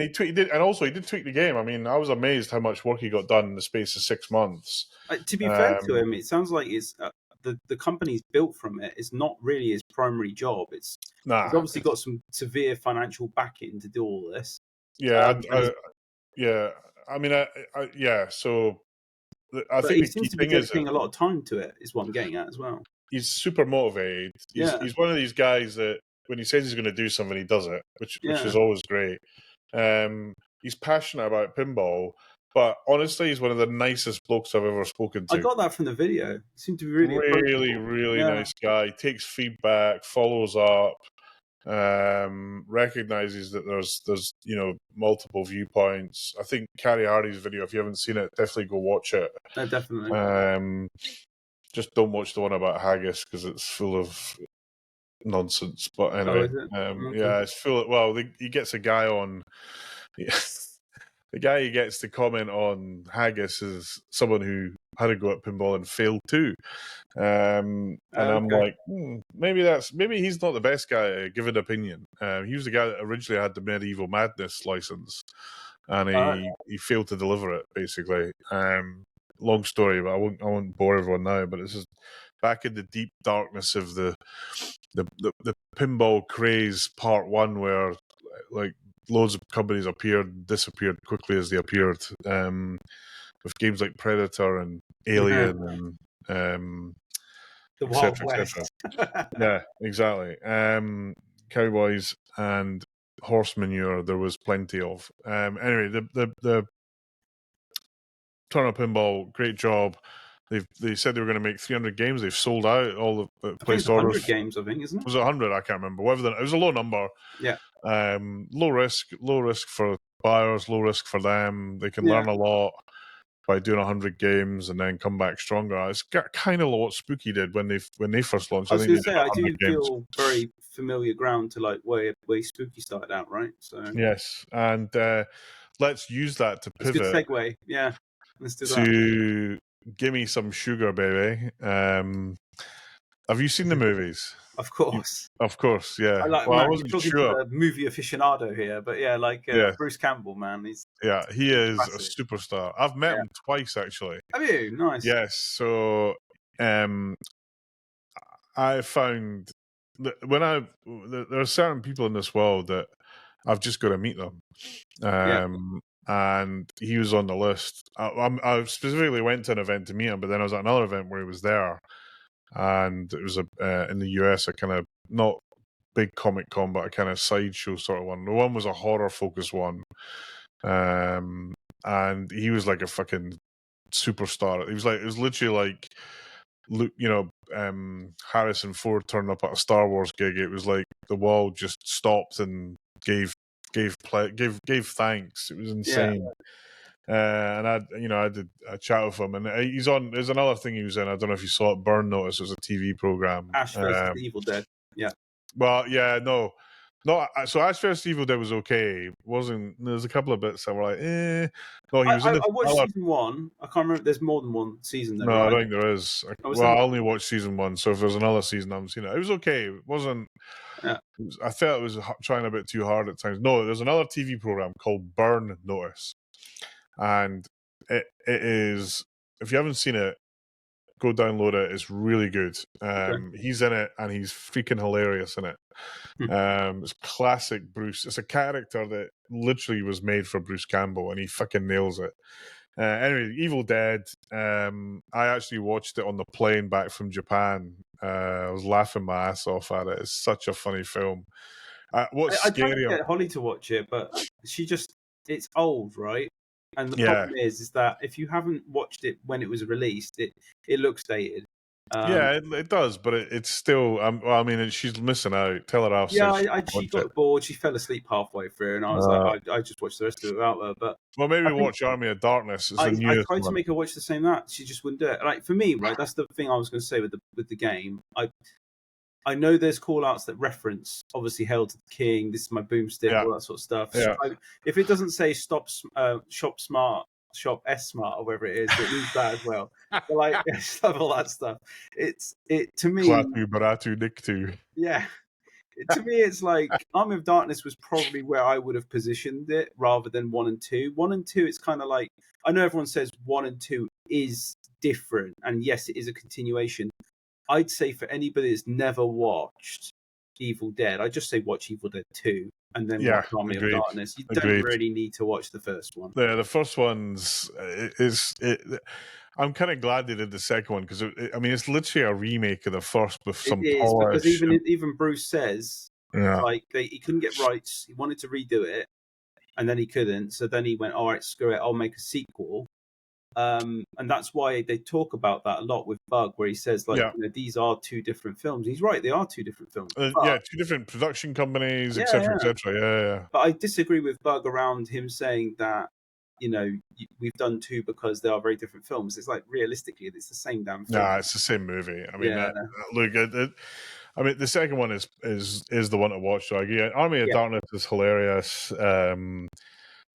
he did, and also he did tweak the game. I mean, I was amazed how much work he got done in the space of 6 months. To be fair to him, it sounds like it's the company's built from it. It's not really his primary job. He's obviously got some severe financial backing to do all this. Yeah, I mean, So I think he seems to be dedicating a lot of time to it. Is what I'm getting at as well. He's super motivated. He's one of these guys that when he says he's going to do something, he does it, which is always great. He's passionate about pinball, but honestly, he's one of the nicest blokes I've ever spoken to. I got that from the video. He seemed to be really nice guy. Takes feedback, follows up, recognizes that there's multiple viewpoints. I think Carrie Hardy's video, if you haven't seen it, definitely go watch it. No, definitely. Just don't watch the one about haggis because it's full of nonsense. But anyway, yeah, it's full of, well, he gets a guy on. The guy he gets to comment on haggis is someone who had a go at pinball and failed too. And I'm like, maybe he's not the best guy to give an opinion. He was the guy that originally had the Medieval Madness license, and he failed to deliver it, basically. Long story, but I won't bore everyone now. But this is back in the deep darkness of the pinball craze, part one, where like loads of companies disappeared quickly as they appeared. With games like Predator and Alien and the Wild West. Yeah, exactly. Cowboys and horse manure there was plenty of. Anyway, the Turner Pinball, great job. They said they were going to make 300 games. They've sold out all the placed orders. 100 games, I think, isn't it? Was it 100? I can't remember. It was a low number. Yeah. Low risk for buyers, low risk for them. They can learn a lot by doing 100 games and then come back stronger. It's kind of what Spooky did when they first launched. I was going to say, I do feel very familiar ground to like where Spooky started out, right? So yes, and let's use that to pivot. That's a good segue. Yeah, let's do that. To Gimme Some Sugar, baby. Have you seen the movies? Of course. Of course, yeah. I wasn't talking to a movie aficionado here, but Bruce Campbell, man. He is classic. A superstar. I've met him twice, actually. Have you? Nice. Yes. So I found that there are certain people in this world that I've just got to meet them. And he was on the list. I specifically went to an event to meet him, but then I was at another event where he was there. And it was in the US, a kind of not big Comic Con, but a kind of sideshow sort of one. The one was a horror focused one, and he was like a fucking superstar. It was literally like, Harrison Ford turned up at a Star Wars gig. It was like the world just stopped and gave thanks. It was insane. And I did a chat with him, and he's on. There's another thing he was in. I don't know if you saw it. Burn Notice. It was a TV program. Ash vs. Evil Dead. Yeah. Well, yeah, no. So Ash vs. Evil Dead was okay. Wasn't. There's a couple of bits that were like, eh. No, he was in the. I watched season 1. I can't remember. There's more than one season there. No, right? I don't think there is. I only watched season 1. So if there's another season, I haven't seen it. It was okay. It wasn't. Yeah. I felt it was trying a bit too hard at times. No, there's another TV program called Burn Notice. And it is, if you haven't seen it, go download it. It's really good. He's in it, and he's freaking hilarious in it. It's classic Bruce. It's a character that literally was made for Bruce Campbell, and he fucking nails it. Anyway, Evil Dead. I actually watched it on the plane back from Japan. I was laughing my ass off at it. It's such a funny film. What's scary? I tried to get Holly to watch it, but it's old, right? And the problem is that if you haven't watched it when it was released, it looks dated. It does, but it's still. She's missing out. Tell her off. Yeah, she got bored. She fell asleep halfway through, and I was like, I just watched the rest of it without her. But maybe watch Army of Darkness. I tried to make her watch the same that she just wouldn't do it. Like for me, right, that's the thing I was going to say with the game. I know there's call-outs that reference, obviously, Hail to the King, this is my boomstick, all that sort of stuff. Yeah. So if it doesn't say shop smart shop S Smart or whatever it is that needs that as well. But like, I just love all that stuff. It to me, Klaatu, Baratu, Niktu. yeah. To me, it's like Army of Darkness was probably where I would have positioned it rather than 1 and 2. 1 and 2, it's kind of like, I know everyone says 1 and 2 is different, and yes, it is a continuation. I'd say for anybody that's never watched Evil Dead, I'd just say watch Evil Dead 2 and then watch Army of Darkness. You don't really need to watch the first one. Yeah, the first one's I'm kind of glad they did the second one because I mean it's literally a remake of the first with some polish. Because even Bruce says like he couldn't get rights. He wanted to redo it, and then he couldn't. So then he went, "All right, screw it. I'll make a sequel." And that's why they talk about that a lot with Bug, where he says like, these are 2 different films. He's right; they are 2 different films. 2 different production companies, etc., etc. Yeah. But I disagree with Bug around him saying that. We've done 2 because they are very different films. It's like realistically, it's the same damn film. Nah, it's the same movie. I mean, look, I mean, the second one is the one to watch. So again, Army of Darkness is hilarious.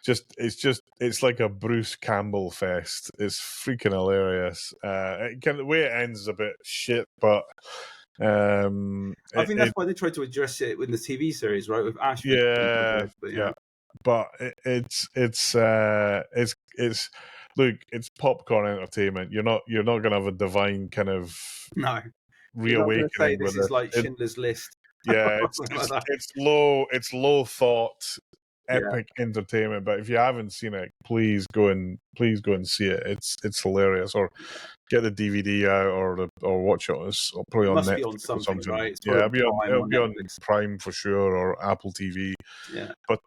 It's like a Bruce Campbell fest. It's freaking hilarious. The way it ends is a bit shit, but I think that's why they tried to address it in the TV series, right? With Ash. But it's look, it's popcorn entertainment. You're not gonna have a divine kind of reawakening. Say this is like Schindler's List. Yeah, it's low thought, epic entertainment. But if you haven't seen it, please go and see it. It's hilarious. Or get the DVD out or watch it. It's probably on Netflix or something. Right? It'll be on Prime for sure or Apple TV. Yeah. But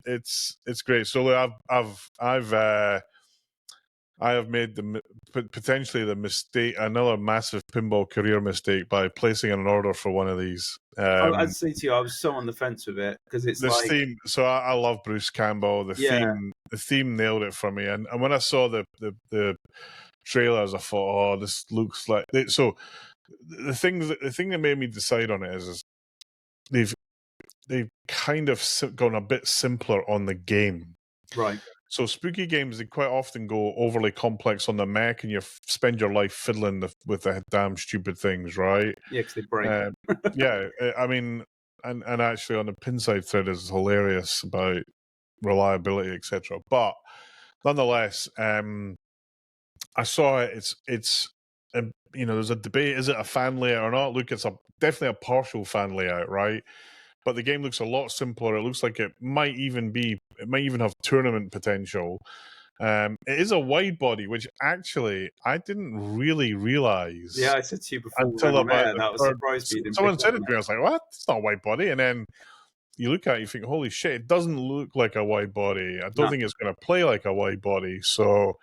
it's great. So look, I have made potentially the mistake, another massive pinball career mistake by placing an order for one of these. I'd say to you, I was so on the fence with it because it's this theme. So I love Bruce Campbell. The theme nailed it for me. And when I saw the trailers, I thought, oh, this looks like. So the thing that made me decide on it is they've kind of gone a bit simpler on the game, right? So spooky games, they quite often go overly complex on the mech, and you spend your life fiddling with the damn stupid things, right? Yeah, because they break. I mean, and actually on the Pinside thread is hilarious about reliability, etc. But nonetheless, I saw it. It's there's a debate: is it a fan layout or not? Look, it's definitely a partial fan layout, right? But the game looks a lot simpler. It looks like it might even have tournament potential. It is a wide body, which actually I didn't really realize. Yeah, I said to you before until about that was surprised me. Someone said it to me. I was like, "What? It's not a wide body." And then you look at it, you think, "Holy shit! It doesn't look like a wide body. I don't think it's going to play like a wide body." So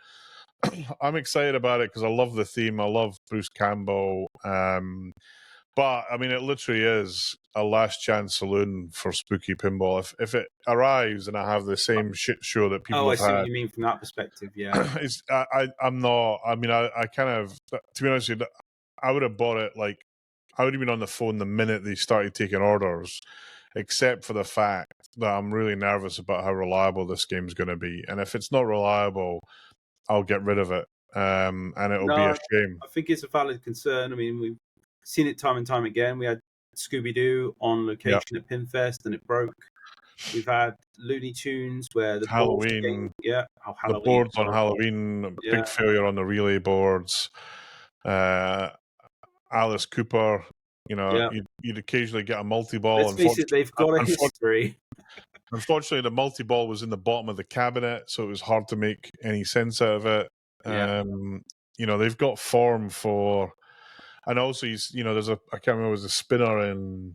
I'm excited about it because I love the theme. I love Bruce Campbell. But I mean, it literally is a last chance saloon for spooky pinball. If it arrives and I have the same shit show that people have I see what you mean from that perspective. Yeah, I'm not. I mean, I kind of, to be honest with you, I would have bought it. Like, I would have been on the phone the minute they started taking orders, except for the fact that I'm really nervous about how reliable this game's going to be. And if it's not reliable, I'll get rid of it, and it'll be a shame. I think it's a valid concern. I mean, we've seen it time and time again. We had Scooby-Doo on location at Pinfest and it broke. We've had Looney Tunes where the Halloween, Halloween, the boards on Halloween, big failure on the relay boards. Alice Cooper, you'd occasionally get a multi-ball. Let's face it, they've got a history. Unfortunately, the multi-ball was in the bottom of the cabinet, so it was hard to make any sense out of it. They've got form for. And also, there's I can't remember, was a spinner in,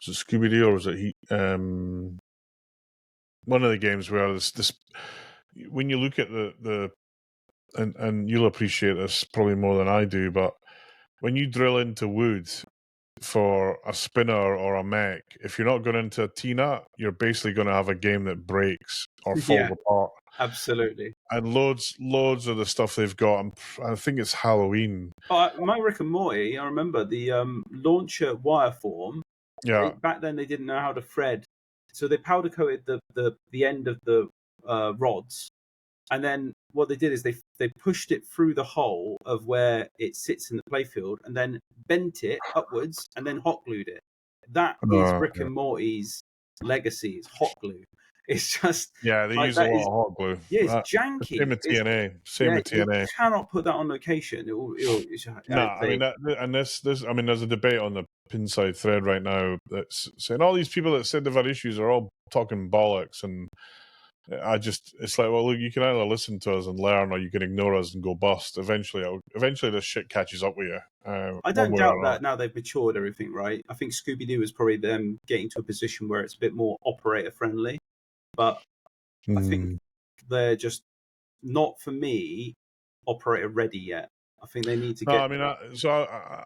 was it Scooby-Doo or was it one of the games where this when you look at and you'll appreciate this probably more than I do, but when you drill into wood for a spinner or a mech, if you're not going into a T-nut, you're basically going to have a game that breaks or falls apart. Absolutely. And loads of the stuff they've got. I think it's Halloween. My Rick and Morty, I remember the launcher wire form. Yeah. Back then they didn't know how to thread, so they powder coated the end of the rods, and then what they did is they pushed it through the hole of where it sits in the playfield, and then bent it upwards, and then hot glued it. That is Rick Yeah. and Morty's legacy. Is hot glue. It's just Yeah, they like use a that lot is of hot glue. yeah, it's janky. Same with It's, TNA. Same yeah, with you TNA. cannot put that on location. No, I mean this. I mean, there's a debate on the Pinside thread right now that's saying all these people that said they've had issues are all talking bollocks, and it's like, well, look, you can either listen to us and learn, or you can ignore us and go bust. Eventually, this shit catches up with you. I One don't way doubt or that another. now they've matured everything, right? I think Scooby Doo is probably them getting to a position where it's a bit more operator friendly, but I think they're just not, for me, operator ready yet. I think they need to No, get. I mean,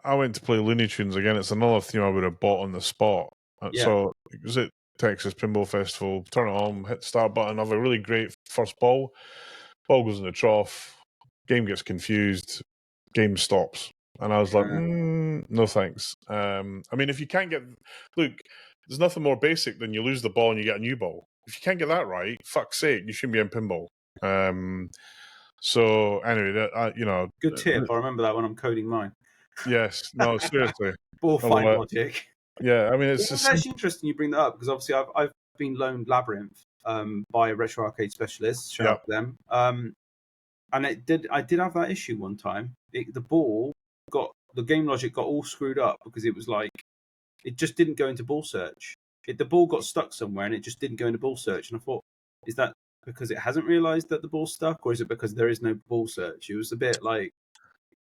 I went to play Looney Tunes again. It's another theme I would have bought on the spot. Yeah. So it was at Texas Pinball Festival. Turn it on, hit the start button, have a really great first ball. Ball goes in the trough. Game gets confused. Game stops. And I was like, no thanks. I mean, if you can't look, there's nothing more basic than you lose the ball and you get a new ball. If you can't get that right, fuck's sake, you shouldn't be in pinball. So anyway, Good tip. I remember that when I'm coding mine. yes, no, seriously. Ball find logic. Yeah, I mean, it's actually interesting you bring that up, because obviously I've been loaned Labyrinth by Retro Arcade Specialists. Shout out to them. And I did have that issue one time. The game logic got all screwed up because it was like it just didn't go into ball search. The ball got stuck somewhere and it just didn't go into ball search. And I thought, is that because it hasn't realised that the ball's stuck, or is it because there is no ball search? It was a bit like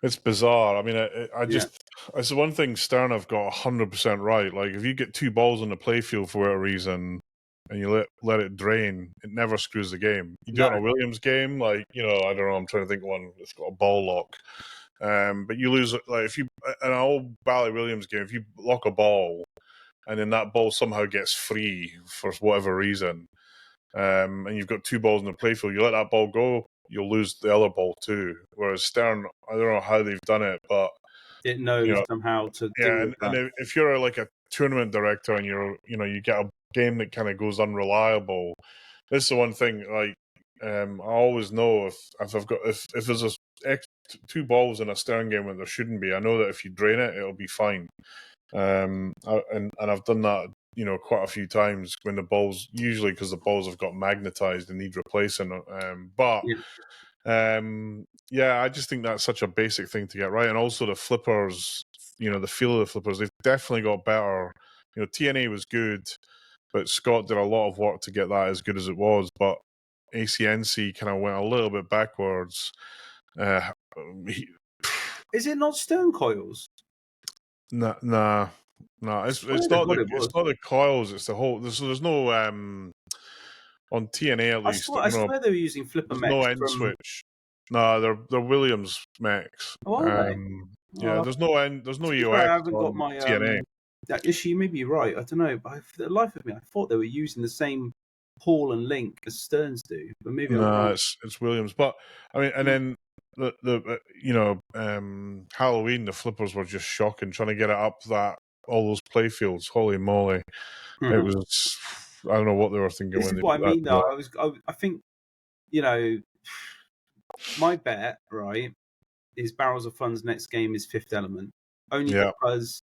it's bizarre. I mean, it's the one thing Stern have got 100% right. Like, if you get two balls on the playfield for whatever reason and you let it drain, it never screws the game. You do it on a Williams game, like, I don't know, I'm trying to think of one that's got a ball lock. But you lose, like, if you, in an old Bally Williams game, if you lock a ball and then that ball somehow gets free for whatever reason, and you've got two balls in the playfield, you let that ball go, you'll lose the other ball too. Whereas Stern, I don't know how they've done it, but it knows somehow to yeah. do that. And if you're like a tournament director and you get a game that kind of goes unreliable, this is the one thing. Like, I always know if there's two balls in a Stern game when there shouldn't be, I know that if you drain it, it'll be fine. And I've done that, quite a few times when the balls, usually because the balls have got magnetized and need replacing. I just think that's such a basic thing to get right. And also the flippers, the feel of the flippers, they've definitely got better. TNA was good, but Scott did a lot of work to get that as good as it was. But ACNC kind of went a little bit backwards. Is it not Stern coils? Nah. It's not the coils. It's the whole. There's no on TNA at least. I swear they were using flipper mechs. No end switch. No, they're Williams mechs. Oh, are they? Yeah, there's no end. There's no EOX. I haven't got my TNA. That issue. You may be right. I don't know. But for the life of me, I thought they were using the same Paul and Link as Stearns do. But maybe I'm wrong. It's Williams. But I mean, and then Halloween, the flippers were just shocking. Trying to get it up all those playfields. Holy moly! It was. I don't know what they were thinking. This is what I mean, though. I think, my bet, right, is Barrels of Fun's next game is Fifth Element. Only because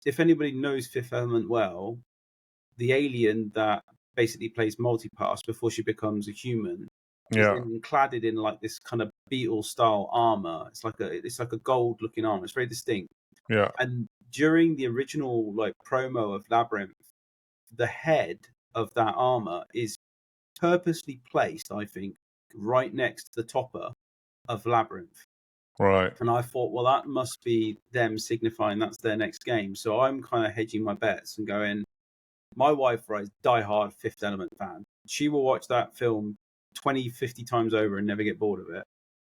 if anybody knows Fifth Element well, the alien that basically plays multipass before she becomes a human is cladded in like this kind of Beetle style armor. It's like a gold looking armor. It's very distinct. Yeah. And during the original promo of Labyrinth, the head of that armor is purposely placed, I think, right next to the topper of Labyrinth. Right. And I thought, well, that must be them signifying that's their next game. So I'm kind of hedging my bets and going, my wife, right, diehard Fifth Element fan. She will watch that film 20, 50 times over and never get bored of it.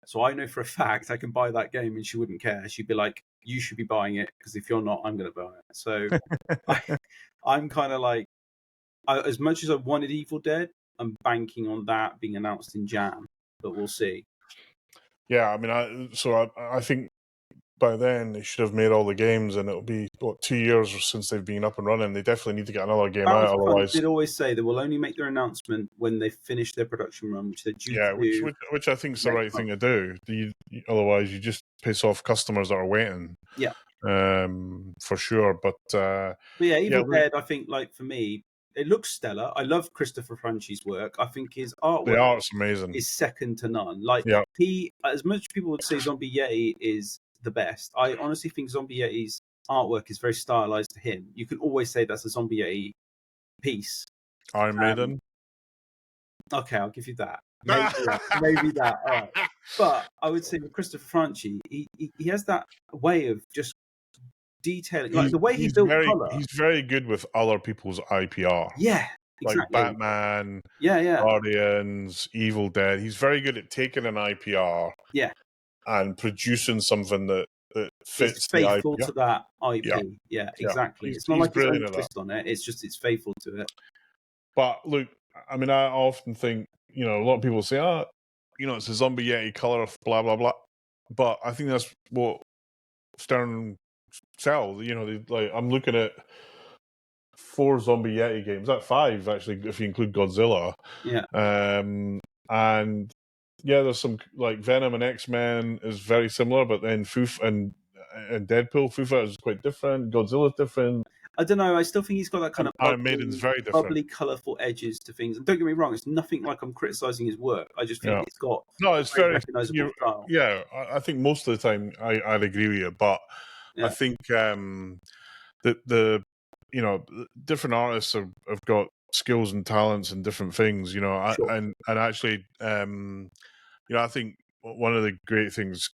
So I know for a fact I can buy that game and she wouldn't care. She'd be like, you should be buying it, because if you're not, I'm going to buy it. So I'm kind of like, as much as I wanted Evil Dead, I'm banking on that being announced in Jan, but we'll see. Yeah, I mean, I think by then they should have made all the games, and it'll be 2 years since they've been up and running. They definitely need to get another game Barrels out, of Fun otherwise. did always say they will only make their announcement when they finish their production run, which they're due to do. Which I think is the right thing to do. Otherwise, you just piss off customers that are waiting. Yeah, for sure. But yeah, Evil Dead. I think, like for me, it looks stellar. I love Christopher Franchi's work. I think his artwork, the art's amazing, is second to none. Like he, as much people would say, Zombie Yeti is the best. I honestly think Zombie Yeti's artwork is very stylized to him. You can always say that's a Zombie Yeti piece. Iron Maiden. Okay, I'll give you that. Maybe that. All right. But I would say with Christopher Franchi, he has that way of just detailing, like the way he built color. He's very good with other people's IPR. Yeah, exactly. Like Batman, Guardians, Evil Dead. He's very good at taking an IPR, and producing something that fits. It's faithful the to that IP. Yeah, exactly. It's not like his own twist on it. It's just it's faithful to it. But look, I mean, I often think, a lot of people say, it's a Zombie Yeti color, blah blah blah. But I think that's what Stern sell. I'm looking at 4 Zombie Yeti games. That's 5 actually, if you include Godzilla. Yeah. And there's some like Venom and X-Men is very similar, but then and Deadpool, Foo Fighters is quite different. Godzilla's different. I don't know. I still think he's got that kind of Iron Maiden's very different, bubbly, colourful edges to things. And don't get me wrong, it's nothing like I'm criticising his work. I just think it's got it's very recognisable style. Yeah, I think most of the time I'd agree with you, but I think the different artists have got skills and talents and different things, sure. and actually, I think one of the great things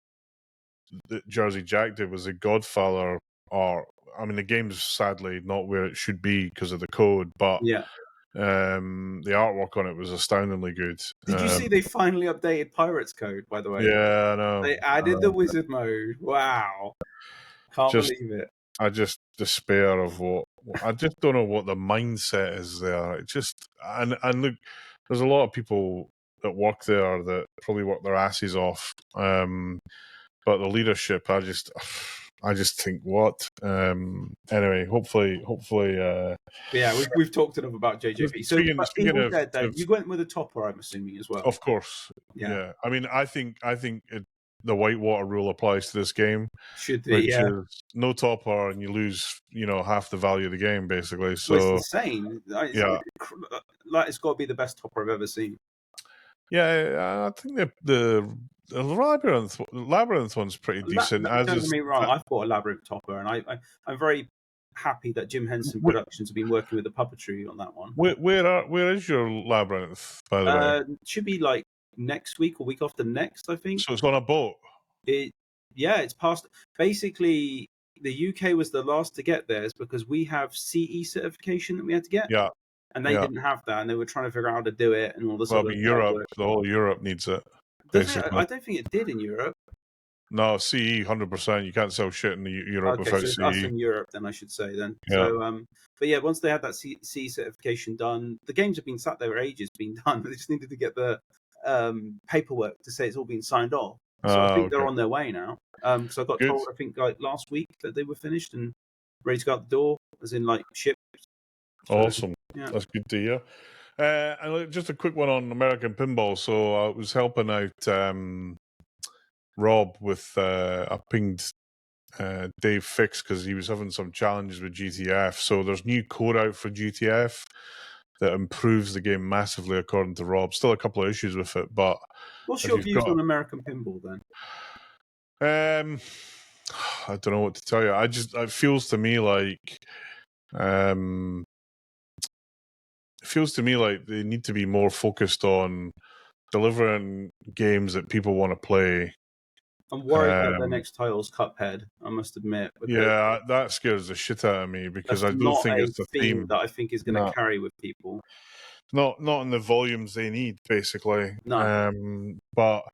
that Jersey Jack did was the Godfather art. I mean, the game's sadly not where it should be because of the code, but the artwork on it was astoundingly good. Did you see they finally updated Pirates Code, by the way? Yeah, I know. They added the wizard mode. Wow. Can't believe it. I just despair of I just don't know what the mindset is there. It just, and look, there's a lot of people that work there that probably work their asses off. But the leadership, I just think what. Anyway, hopefully. We've talked enough about JJP. So, Evil Dead, though, you went with a topper, I'm assuming as well. Of course, yeah. I mean, I think the Whitewater rule applies to this game. Should be, is no topper, and you lose, half the value of the game, basically. So it's insane. It's got to be the best topper I've ever seen. Yeah, I think the Labyrinth one's pretty decent. Don't get me wrong, I've bought a Labyrinth topper, and I'm very happy that Jim Henson Productions have been working with the puppetry on that one. Where is your Labyrinth, by the way? Should be like next week or week after next, I think. So it's on a boat? It's past. Basically, the UK was the last to get theirs because we have CE certification that we had to get. Yeah. And they didn't have that, and they were trying to figure out how to do it and all this. Well, Europe, the whole Europe needs it. I don't think it did in Europe. No, CE 100%. You can't sell shit in Europe without CE. Us in Europe, then I should say then. Yeah. So, but yeah, once they had that CE certification done, the games have been sat there for ages, being done. They just needed to get the paperwork to say it's all been signed off. So I think they're on their way now. So I got told, I think like last week that they were finished and ready to go out the door, as in like shipped. So, awesome. Yeah. That's good to hear. And just a quick one on American Pinball. So I was helping out Rob with I pinged Dave Fix because he was having some challenges with GTF. So there's new code out for GTF that improves the game massively, according to Rob. Still a couple of issues with it, but what's your views on American Pinball then? I don't know what to tell you. It feels to me like they need to be more focused on delivering games that people want to play. I'm worried that their next title's Cuphead, I must admit. Yeah, that scares the shit out of me because I don't think it's the theme that I think is going to carry with people. Not in the volumes they need, basically. No. But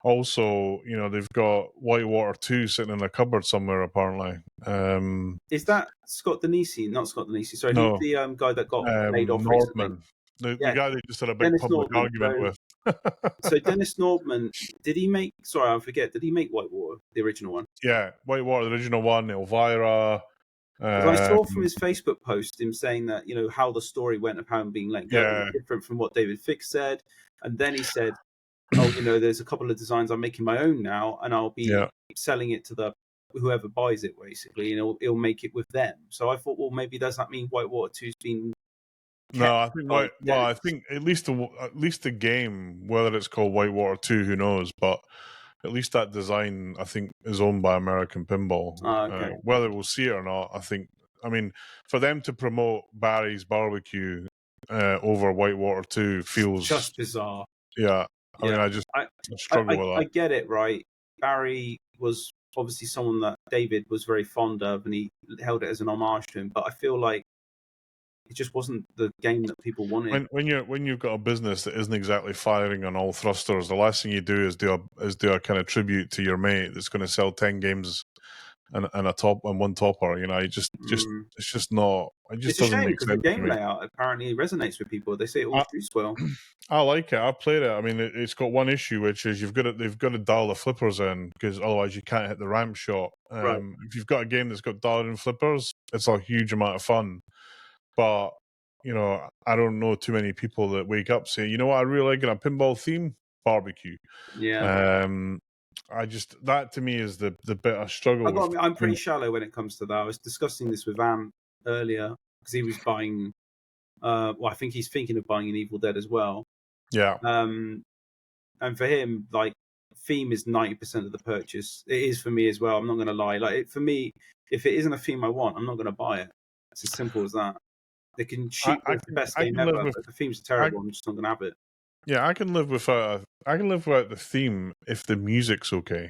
also, they've got Whitewater 2 sitting in a cupboard somewhere, apparently. Is that Scott Denisi? Not Scott Denisi. Sorry, no. Who's the guy that got laid off Nordman. recently? The guy they just had a big public argument with. So Dennis Nordman, did he make? Sorry, I forget. Did he make Whitewater, the original one? Yeah, Whitewater, the original one, Elvira. Because I saw from his Facebook post him saying that how the story went of how him being let go was different from what David Fix said, and then he said, "Oh, there's a couple of designs I'm making my own now, and I'll be selling it to whoever buys it, basically, and he'll make it with them." So I thought, well, maybe does that mean Whitewater 2's been? No, I think I think at least the game, whether it's called Whitewater 2, who knows, but at least that design, I think, is owned by American Pinball. Okay. Whether we'll see it or not, I mean, for them to promote Barry's Barbecue over Whitewater 2 feels just bizarre. Yeah. I mean, I struggle with that. I get it, right? Barry was obviously someone that David was very fond of, and he held it as an homage to him, but I feel like it just wasn't the game that people wanted. When you've got a business that isn't exactly firing on all thrusters, the last thing you do is do a kind of tribute to your mate that's going to sell 10 games and one topper. It's just not. It just doesn't make sense. Because the game layout apparently resonates with people. They say it all shoots well. I like it. I've played it. I mean, it's got one issue, which is they've got to dial the flippers in, because otherwise you can't hit the ramp shot. Right. If you've got a game that's got dialed in flippers, it's a huge amount of fun. But I don't know too many people that wake up saying, you know what I really like in a pinball theme? Barbecue. Yeah. That to me is the bit I struggle with. I'm pretty shallow when it comes to that. I was discussing this with Am earlier, because he was buying. I think he's thinking of buying an Evil Dead as well. Yeah. And for him, like, theme is 90% of the purchase. It is for me as well. I'm not going to lie. Like, for me, if it isn't a theme I want, I'm not going to buy it. It's as simple as that. They can shoot the best game ever, but the themes are terrible. I'm just not going to have it. Yeah, I can live without the theme if the music's okay.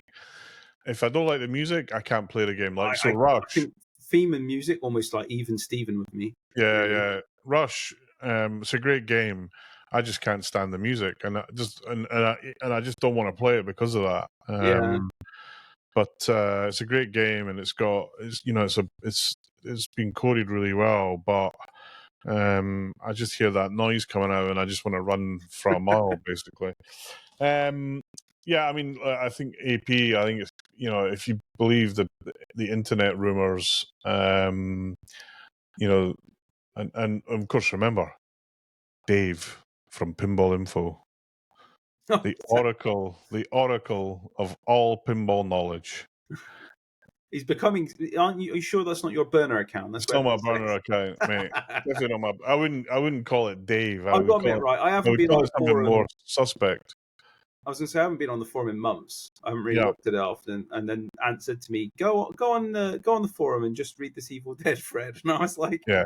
If I don't like the music, I can't play the game. Rush. I think theme and music almost like even Steven with me. Yeah. Rush. It's a great game. I just can't stand the music, and I just don't want to play it because of that. But it's a great game, and it's been coded really well, but. I just hear that noise coming out, and I just want to run for a mile, basically. I mean, I think AP. I think it's if you believe the internet rumors, and of course remember Dave from Pinball Info, the oracle of all pinball knowledge. He's becoming. Are you sure that's not your burner account? That's not my burner account, mate. Definitely not my. I wouldn't call it Dave. I've got to admit, right? I haven't been on the forum. More suspect. I was going to say I haven't been on the forum in months. I haven't really looked at it often. And then Ant said to me, "Go on the forum and just read this Evil Dead thread." And I was like, "Yeah,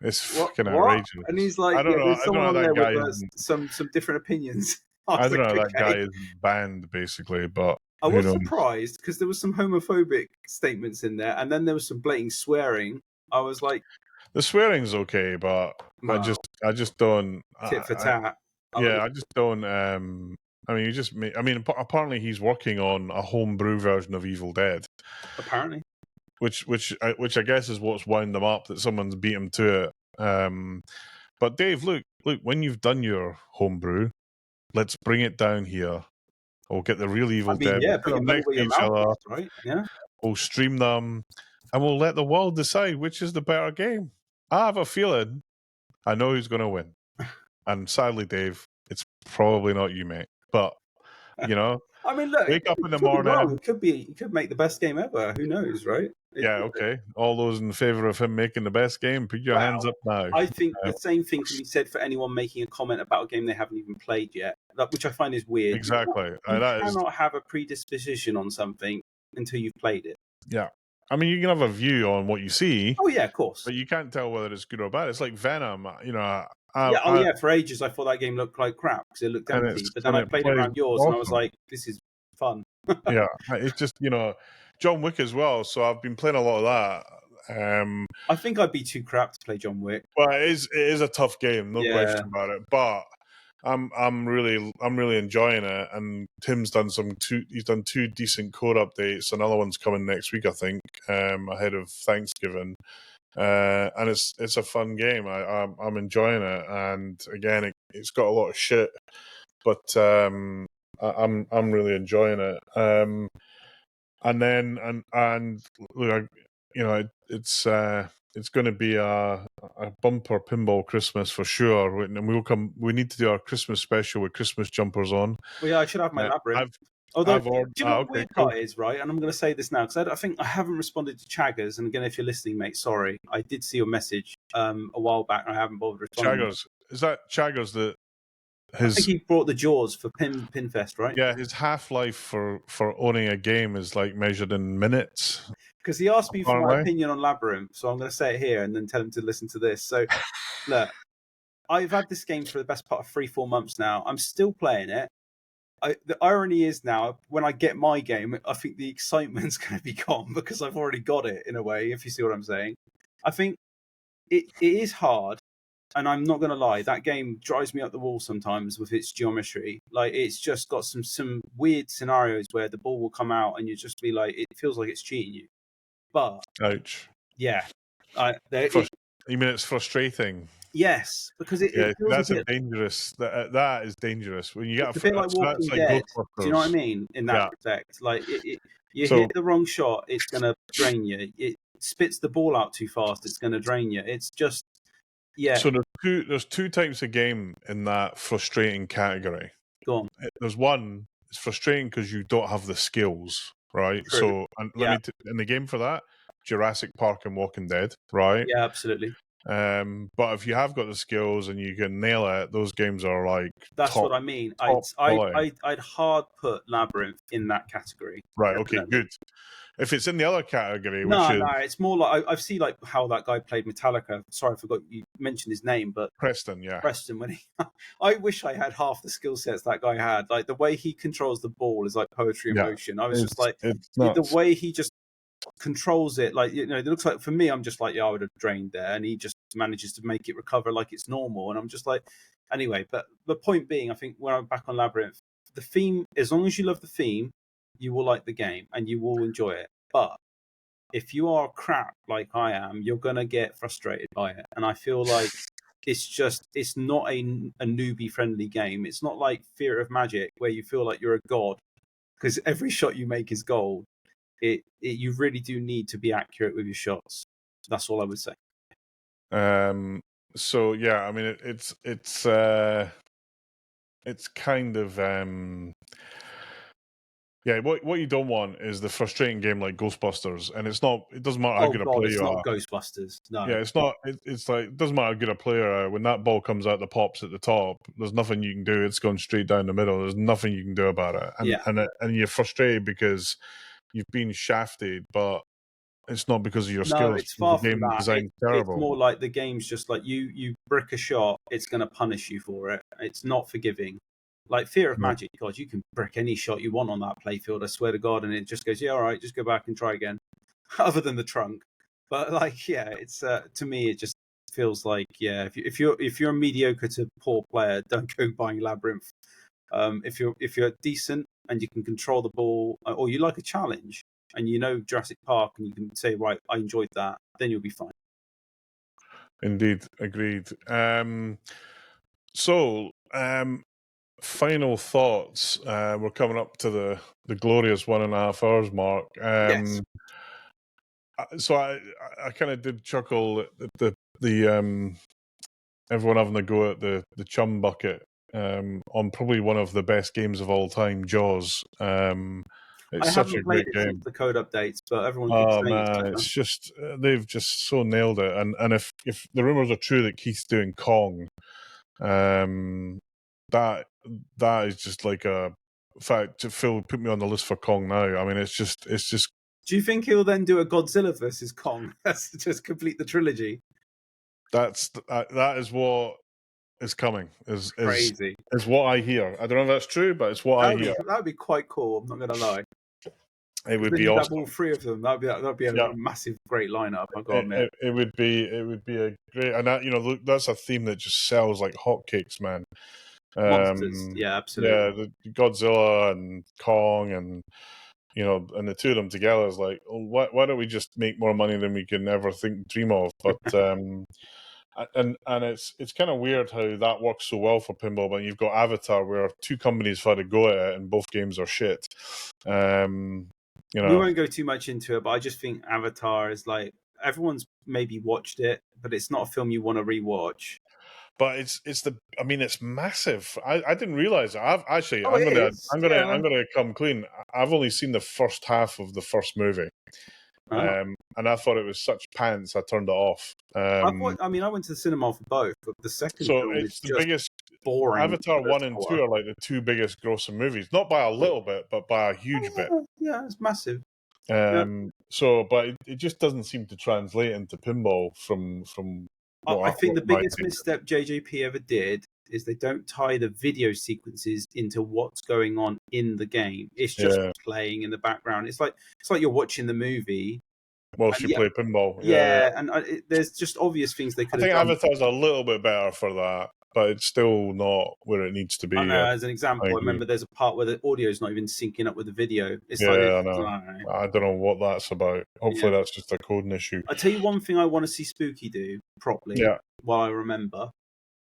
it's fucking outrageous." And he's like, "There's someone on there with some different opinions." I don't know how that guy is banned, basically, but. I was surprised because there was some homophobic statements in there, and then there was some blatant swearing. I was like, the swearing's okay, but I just don't tit for tat. I just don't. I mean, apparently he's working on a homebrew version of Evil Dead. Apparently, which I guess is what's wound them up, that someone's beat him to it. But Dave, look, when you've done your homebrew, let's bring it down here. We'll get the real Evil Dead. Yeah, put them next to each other, right? Yeah. We'll stream them, and we'll let the world decide which is the better game. I have a feeling I know who's going to win. And sadly, Dave, it's probably not you, mate. But I mean, look. Wake up in the morning. He could make the best game ever. Who knows, right? Okay. All those in favor of him making the best game, put your hands up now. I think the same thing can be said for anyone making a comment about a game they haven't even played yet, which I find is weird. Exactly. You cannot have a predisposition on something until you've played it. Yeah. I mean, you can have a view on what you see. Oh, yeah, of course. But you can't tell whether it's good or bad. It's like Venom, for ages I thought that game looked like crap because it looked empty. But then I played it around yours and I was like, this is fun. Yeah, it's just, John Wick as well. So I've been playing a lot of that. I think I'd be too crap to play John Wick. Well, it is a tough game, no question about it. But I'm really enjoying it. And Tim's done he's done 2 decent code updates. Another one's coming next week, I think, ahead of Thanksgiving. And it's a fun game. I'm enjoying it. And again, it's got a lot of shit but I'm really enjoying it. And then and look, it's going to be a bumper pinball Christmas for sure, and we need to do our Christmas special with Christmas jumpers on. Well, yeah, I should have my labyrinth. Although, do you know what the weird part is, right? And I'm going to say this now, because I think I haven't responded to Chaggers. And again, if you're listening, mate, sorry. I did see your message a while back, and I haven't bothered responding. Chaggers. Is that Chaggers that I think he brought the Jaws for Pinfest, right? Yeah, his half-life for owning a game is like measured in minutes. Because he asked me for my opinion on Labyrinth, so I'm going to say it here and then tell him to listen to this. So, look, I've had this game for the best part of 3-4 months now. I'm still playing it. The irony is now, when I get my game, I think the excitement's going to be gone because I've already got it, in a way, if you see what I'm saying. I think it is hard, and I'm not going to lie, that game drives me up the wall sometimes with its geometry. Like, it's just got some weird scenarios where the ball will come out and you just be like, it feels like it's cheating you. But ouch. Yeah. You mean it's frustrating? Yes, because it feels that's a bit, dangerous. That is dangerous when you get a bit like Walking Dead. Do you know what I mean? In that respect, like you hit the wrong shot, it's going to drain you. It spits the ball out too fast, it's going to drain you. It's just So there's two types of game in that frustrating category. Go on. There's one. It's frustrating because you don't have the skills, right? True. So in the game for that, Jurassic Park and Walking Dead, right? Yeah, absolutely. But if you have got the skills and you can nail it, those games are like what I mean. I'd hard put Labyrinth in that category. Right. Definitely. Okay. Good. If it's in the other category, no, it's more like I've seen like how that guy played Metallica. Sorry, I forgot you mentioned his name, but Preston. When he, I wish I had half the skill sets that guy had. Like the way he controls the ball is like poetry in motion. I was just like the way he just controls it, like it looks like, for me, I'm just like, I would have drained there, and he just manages to make it recover like it's normal, and I'm just like, anyway. But the point being, I think when I'm back on Labyrinth, the theme, as long as you love the theme, you will like the game and you will enjoy it. But if you are crap like I am, you're gonna get frustrated by it, and I feel like it's not a newbie friendly game. It's not like Fear of Magic where you feel like you're a god because every shot you make is gold. You really do need to be accurate with your shots. That's all I would say. So yeah, I mean it's kind of what you don't want is the frustrating game like Ghostbusters, and it doesn't matter how good a player you are. It's not Ghostbusters. No. Yeah, it's not. It's like, it doesn't matter how good a player are. When that ball comes out the pops at the top, there's nothing you can do. It's going straight down the middle. There's nothing you can do about it. And you're frustrated because you've been shafted, but it's not because of your skills. No, it's far from that. Design's terrible. It's more like the game's just like you brick a shot, it's going to punish you for it. It's not forgiving. Like Fear of Magic, God, you can brick any shot you want on that playfield, I swear to God, and it just goes, all right, just go back and try again. Other than the trunk. But like, it's to me, it just feels like, if you're a mediocre to poor player, don't go buying Labyrinth. If you're decent and you can control the ball, or you like a challenge, and Jurassic Park, and you can say, right, I enjoyed that, then you'll be fine. Indeed, agreed. Final thoughts. We're coming up to the glorious 1.5 hours mark. Yes. So I kind of did chuckle at the everyone having a go at the chum bucket on probably one of the best games of all time, Jaws. It's such a great game. Since the code updates, but everyone keeps saying man, it's just they've just so nailed it. And if the rumors are true that Keith's doing Kong, that is just like in fact, Phil put me on the list for Kong now. I mean, it's just. Do you think he'll then do a Godzilla versus Kong? That's just complete the trilogy. That is what is coming. Is crazy. Is what I hear. I don't know if that's true, but it's what I hear. That would be quite cool. I'm not going to lie. It would be awesome. All three of them. That'd be a massive, great lineup. I've got to admit. It would be a great, and that that's a theme that just sells like hotcakes, man. Monsters. Yeah, absolutely. Yeah, the Godzilla and Kong, and and the two of them together is like, why don't we just make more money than we can ever dream of? But And it's kind of weird how that works so well for pinball, but you've got Avatar, where two companies have had a go at it, and both games are shit. You know, We won't go too much into it, but I just think Avatar is like everyone's maybe watched it, but it's not a film you want to rewatch. but it's massive. I didn't realize it. Oh, it is. I'm gonna come clean. I've only seen the first half of the first movie. Oh. And I thought it was such pants, I turned it off. I went to the cinema for both, but the second So film is it's the just biggest. boring. Avatar 1 and 2 are like the two biggest grossing movies, not by a little bit, but by a huge bit. Yeah, it's massive. So, but it just doesn't seem to translate into pinball from. I think the biggest misstep JJP ever did is they don't tie the video sequences into what's going on in the game. It's just playing in the background. It's like you're watching the movie whilst you play pinball. And there's just obvious things they could have done. I think Avatar's a little bit better for that, but it's still not where it needs to be. As an example, I remember there's a part where the audio is not even syncing up with the video. It's I know. I don't know what that's about. Hopefully that's just a coding issue. I'll tell you one thing I want to see Spooky do properly while I remember.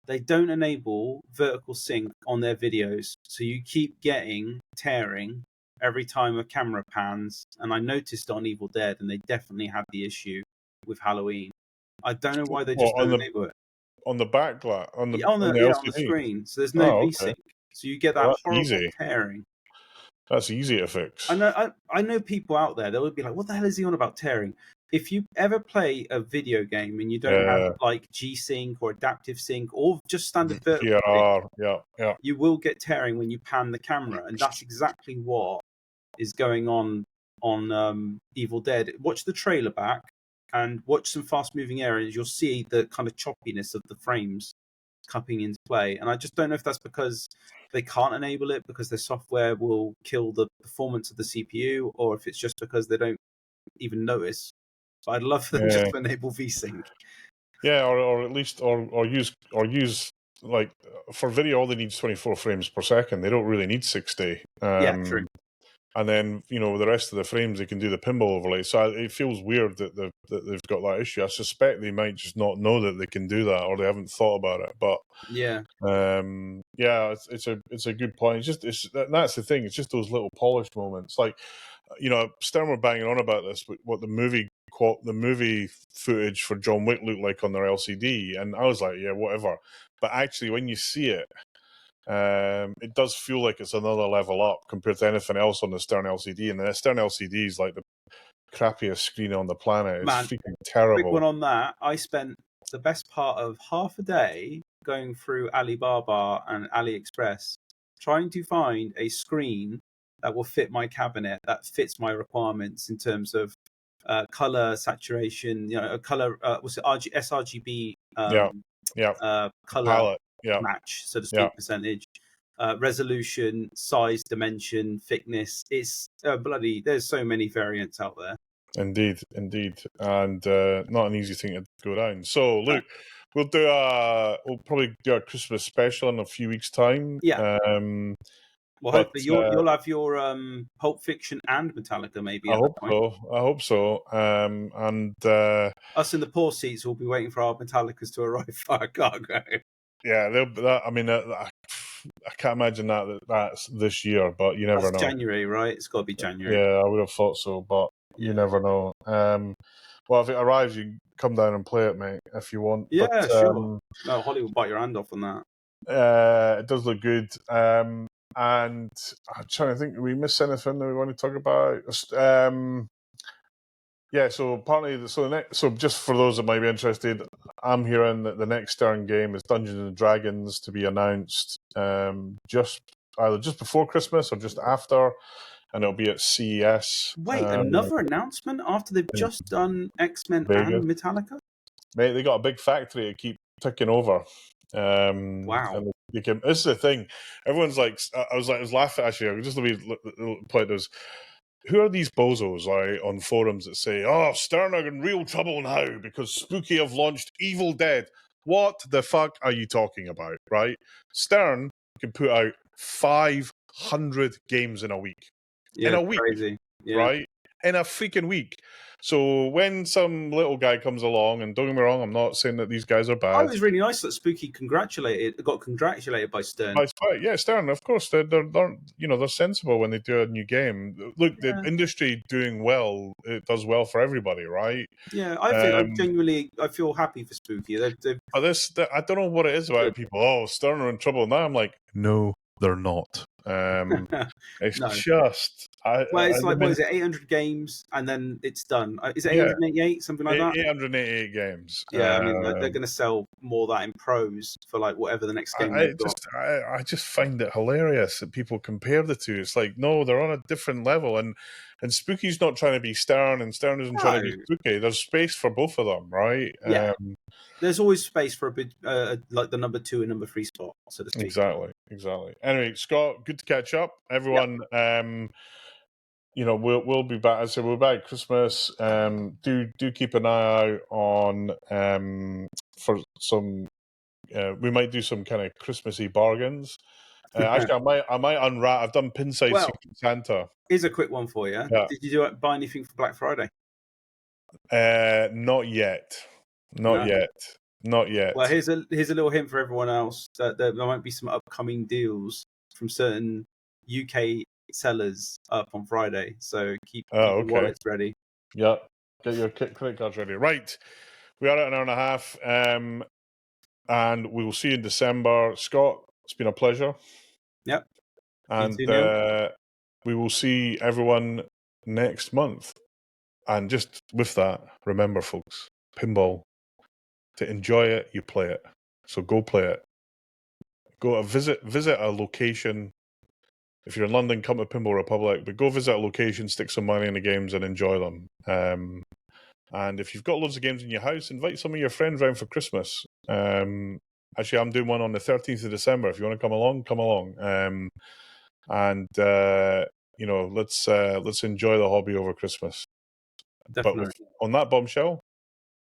They don't enable vertical sync on their videos, so you keep getting tearing every time a camera pans. And I noticed on Evil Dead, and they definitely have the issue with Halloween. I don't know why they just don't enable it. On the backlight, on the screen. So there's no V-sync. So you get that horrible tearing. That's easy to fix. I know people out there that would be like, what the hell is he on about tearing? If you ever play a video game and you don't have like G-Sync or adaptive sync or just standard vertical sync, you will get tearing when you pan the camera. And that's exactly what is going on Evil Dead. Watch the trailer back and watch some fast-moving areas. You'll see the kind of choppiness of the frames coming into play. And I just don't know if that's because they can't enable it because their software will kill the performance of the CPU, or if it's just because they don't even notice. But I'd love for them just to enable VSync. Yeah, or at least or use like for video, all they need is 24 frames per second. They don't really need 60. True. And then, the rest of the frames, they can do the pinball overlay. So it feels weird that they've got that issue. I suspect they might just not know that they can do that, or they haven't thought about it. But it's a good point. That's the thing. It's just those little polished moments. Like, Stern were banging on about this, but what the movie footage for John Wick looked like on their LCD, and I was like, yeah, whatever. But actually, when you see it, it does feel like it's another level up compared to anything else on the Stern LCD, and the Stern LCD is like the crappiest screen on the planet. It's freaking terrible. Quick one on that. I spent the best part of half a day going through Alibaba and AliExpress trying to find a screen that will fit my cabinet, that fits my requirements in terms of color saturation, color sRGB color palette. match, so to speak, percentage, resolution, size, dimension, thickness. It's there's so many variants out there. Indeed, and not an easy thing to go down. So, look, we'll probably do a Christmas special in a few weeks' time. Yeah. Well, hopefully you'll have your Pulp Fiction and Metallica maybe. I hope so. And us in the poor seats will be waiting for our Metallicas to arrive for our cargo. Yeah, I can't imagine that's this year, but you never know. January, right? It's got to be January. Yeah, I would have thought so, but you never know. Well, if it arrives, you can come down and play it, mate, if you want. Yeah, sure. No, Holly will bite your hand off on that. It does look good. And I'm trying to think, did we miss anything that we want to talk about? So just for those that might be interested, I'm hearing that the next Stern game is Dungeons and Dragons to be announced just before Christmas or just after, and it'll be at CES. Wait, another announcement after they've just done X-Men and Metallica? Mate, they got a big factory to keep ticking over. Wow. This is the thing. Everyone's like, I was laughing actually. I just let me play those. Who are these bozos on forums that say, "Oh, Stern are in real trouble now because Spooky have launched Evil Dead"? What the fuck are you talking about, right? Stern can put out 500 games in a week. Yeah, crazy. Yeah. Right? in a freaking week. So when some little guy comes along, and don't get me wrong, I'm not saying that these guys are Oh, bad. it was really nice that Spooky got congratulated by Stern. Yeah, Stern, of course, they're they're sensible when they do a new game. Look, the industry doing well, it does well for everybody, right? Yeah, I think I feel happy for Spooky. They've But I don't know what it is about people. Oh, Stern are in trouble now. I'm like, no, they're not. It's No. just. It's like, what is it, 800 games, and then it's done. Is it 888, something like that? 888 games. Yeah, I mean, they're going to sell more of that in pros for like whatever the next game they've got. I just find it hilarious that people compare the two. It's like, no, they're on a different level, and Spooky's not trying to be Stern, and Stern isn't trying to be Spooky. There's space for both of them, right? Yeah. There's always space for a bit, like the number 2 and number 3 spot, so to speak. Exactly. Anyway, Scott, good to catch up, everyone. Yep. We'll be back. I said we're back at Christmas. Do keep an eye out on for some. We might do some kind of Christmassy bargains. Actually, I might unwrap. I've done Pinside Secret Santa. Here's a quick one for you. Yeah. Did you buy anything for Black Friday? Not yet. Not yet. Well, here's a little hint for everyone else that there might be some upcoming deals from certain UK sellers up on Friday. So keep your wallets ready. Yeah, get your credit cards ready. Right, we are at an hour and a half, and we will see you in December. Scott, it's been a pleasure. Yep. And we will see everyone next month. And just with that, remember, folks, pinball. To enjoy it, you play it. So go play it. Go visit a location. If you're in London, come to Pinball Republic. But go visit a location, stick some money in the games, and enjoy them. And if you've got loads of games in your house, invite some of your friends round for Christmas. Actually, I'm doing one on the 13th of December. If you want to come along, come along. Let's enjoy the hobby over Christmas. Definitely. But on that bombshell,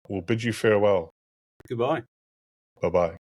we'll bid you farewell. Goodbye. Bye-bye.